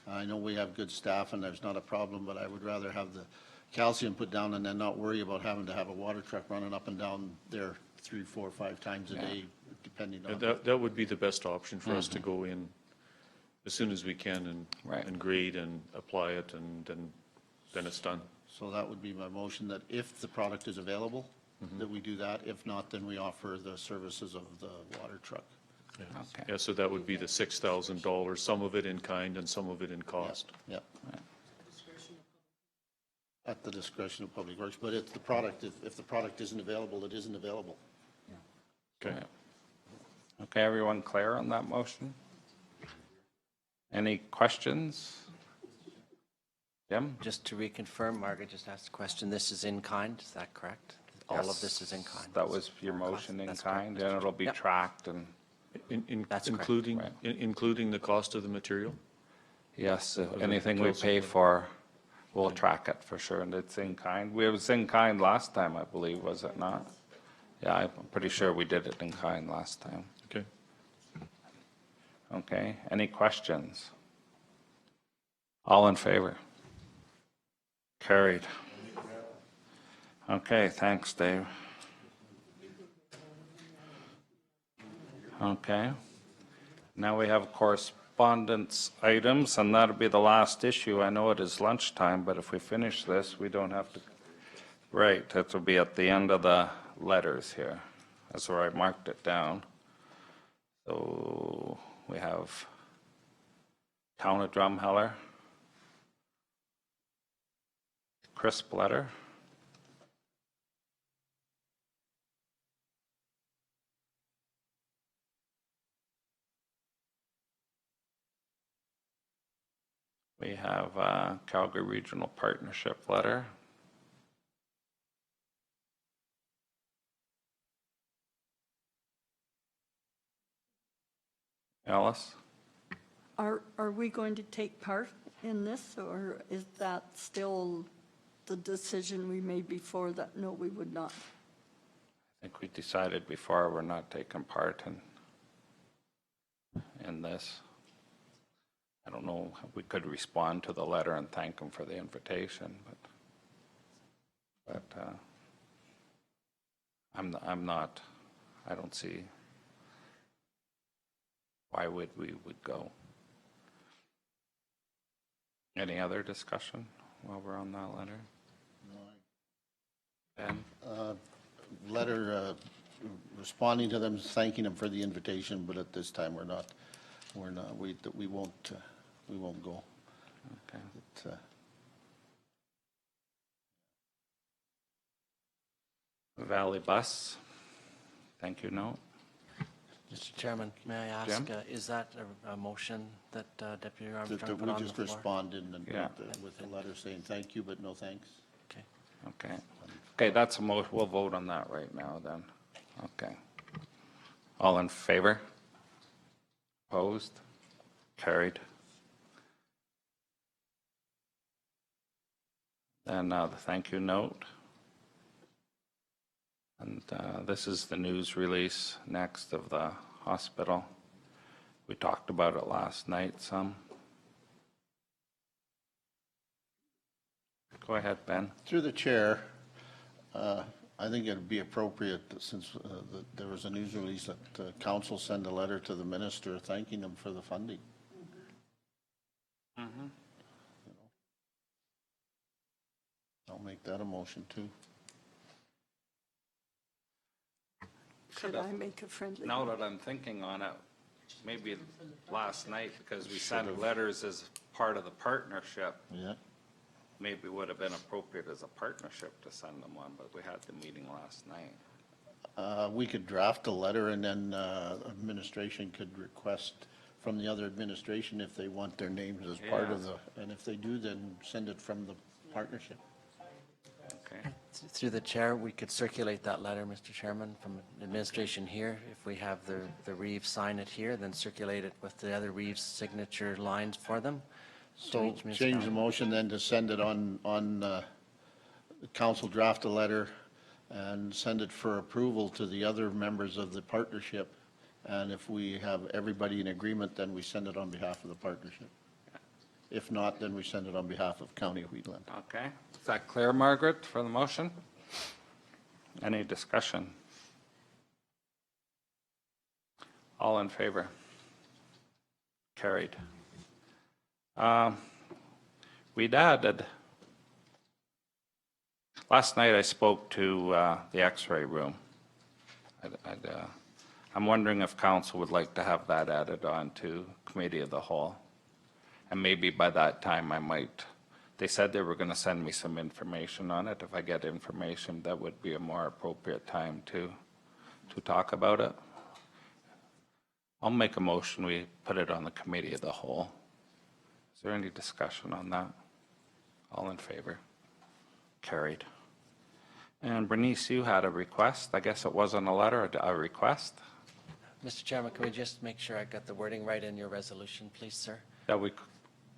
I know we have good staff and there's not a problem, but I would rather have the calcium put down and then not worry about having to have a water truck running up and down there 3, 4, 5 times a day, depending on. That would be the best option for us to go in as soon as we can and grade and apply it, and then it's done. So that would be my motion, that if the product is available, that we do that. If not, then we offer the services of the water truck. Okay. Yeah, so that would be the $6,000, some of it in kind and some of it in cost. Yep. At the discretion of Public Works, but if the product, if the product isn't available, it isn't available. Okay. Okay, everyone clear on that motion? Any questions? Jim? Just to reconfirm, Margaret just asked a question. This is in kind, is that correct? All of this is in kind? That was your motion in That's correct, kind, Mr. and it'll be Yep. tracked and, That's correct. Including, Right. including the cost of the material? yes, if the anything we calcium pay one. for, we'll track it for sure, and it's in kind. It was in kind last time, I believe, was it not? Yeah, I'm pretty sure we did it in kind last time. Okay. Okay, any questions? All in favor? Carried. Okay, thanks, Dave. Okay. Now we have correspondence items, and that'll be the last issue. I know it is lunchtime, but if we finish this, we don't have to, right, that will be at the end of the letters here. That's where I marked it down. So we have Town of Drumheller, crisp letter. We have Calgary Regional Partnership letter. Alice? Are we going to take part in this, or is that still the decision we made before that, no, we would not? I think we decided before we're not taking part in this. I don't know, we could respond to the letter and thank them for the invitation, but I'm not, I don't see why would we would go. Any other discussion while we're on that letter? Ben? Letter responding to them, thanking them for the invitation, but at this time, we won't go. Okay. Valley Bus, thank you note. Mr. Chairman, may I ask, Jim? is that a motion that Deputy Armstrong That put we on the just floor? responded Yeah. with a letter saying thank you, but no thanks. Okay. Okay. Okay, that's a motion, we'll vote on that right now then. Okay. All in favor? Opposed? Carried. Then the thank you note. And this is the news release next of the hospital. We talked about it last night some. Go ahead, Ben. Through the chair, I think it'd be appropriate, that since there was a news release, that council send a letter to the minister thanking him for the funding. I'll make that a motion too. Could I make a friendly? Now that I'm thinking on it, maybe last night, because we sent letters as part of the partnership, Yeah. maybe would have been appropriate as a partnership to send them one, but we had the meeting last night. We could draft a letter and then administration could request from the other administration if they want their names as part of the, and if they do, then send it from the partnership. Okay. Through the chair, we could circulate that letter, Mr. Chairman, from administration here. If we have the Reeves sign it here, then circulate it with the other Reeves signature lines for them. So each change the municipality. motion then to send it on the council draft a letter and send it for approval to the other members of the partnership. And if we have everybody in agreement, then we send it on behalf of the partnership. If not, then we send it on behalf of County of Wheatland. Okay. Is that clear, Margaret, for the motion? Any discussion? All in favor? Carried. We'd added, last night I spoke to the X-ray room. I'm wondering if council would like to have that added on to committee of the whole. And maybe by that time I might, they said they were going to send me some information on it. If I get information, that would be a more appropriate time to talk about it. I'll make a motion, we put it on the committee of the whole. Is there any discussion on that? All in favor? Carried. And Bernice, you had a request. I guess it wasn't a letter, a request? Mr. Chairman, can we just make sure I got the wording right in your resolution, please, sir? That we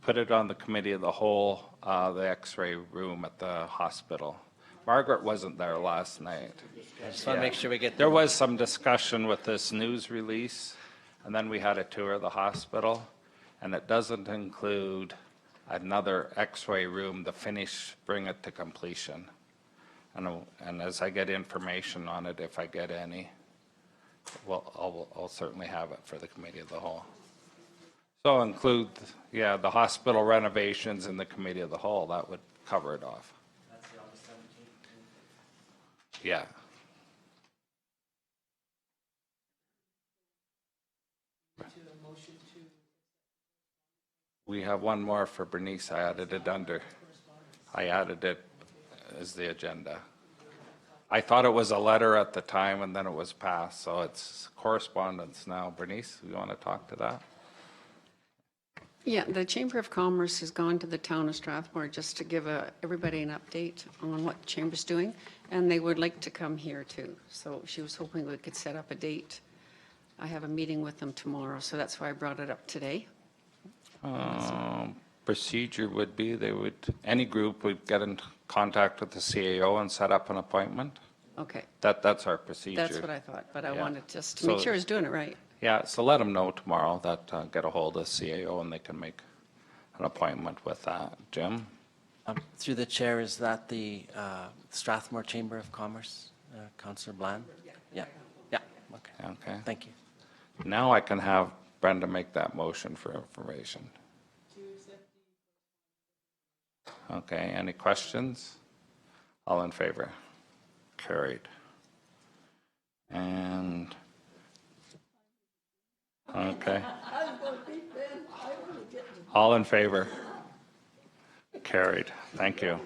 put it on the committee of the whole, the X-ray room at the hospital. Margaret wasn't there last night. I just want to make sure we get. There was some discussion with this news release, and then we had a tour of the hospital, and it doesn't include another X-ray room to finish, bring it to completion. And as I get information on it, if I get any, well, I'll certainly have it for the committee of the whole. So include, yeah, the hospital renovations in the committee of the whole, that would cover it off. That's the August 17th. Yeah. We have one more for Bernice. I added it as the agenda. I thought it was a letter at the time and then it was passed, so it's correspondence now. Bernice, you want to talk to that? Yeah, the Chamber of Commerce has gone to the town of Strathmore just to give everybody an update on what the Chamber's doing, and they would like to come here too. So she was hoping we could set up a date. I have a meeting with them tomorrow, so that's why I brought it up today. Procedure would be any group would get in contact with the CAO and set up an appointment. Okay, That's our procedure. that's what I thought, but I Yeah. wanted just to make So- sure I was doing it right. Yeah, so let them know tomorrow that get a hold of CAO and they can make an appointment with that. Jim? Through the chair, is that the Strathmore Chamber of Commerce, Councillor Bland? Yeah, yeah, okay, Okay. thank you. Now I can have Brenda make that motion for information. Okay, any questions? All in favor? Carried. And, okay. All in favor? Carried. Thank you.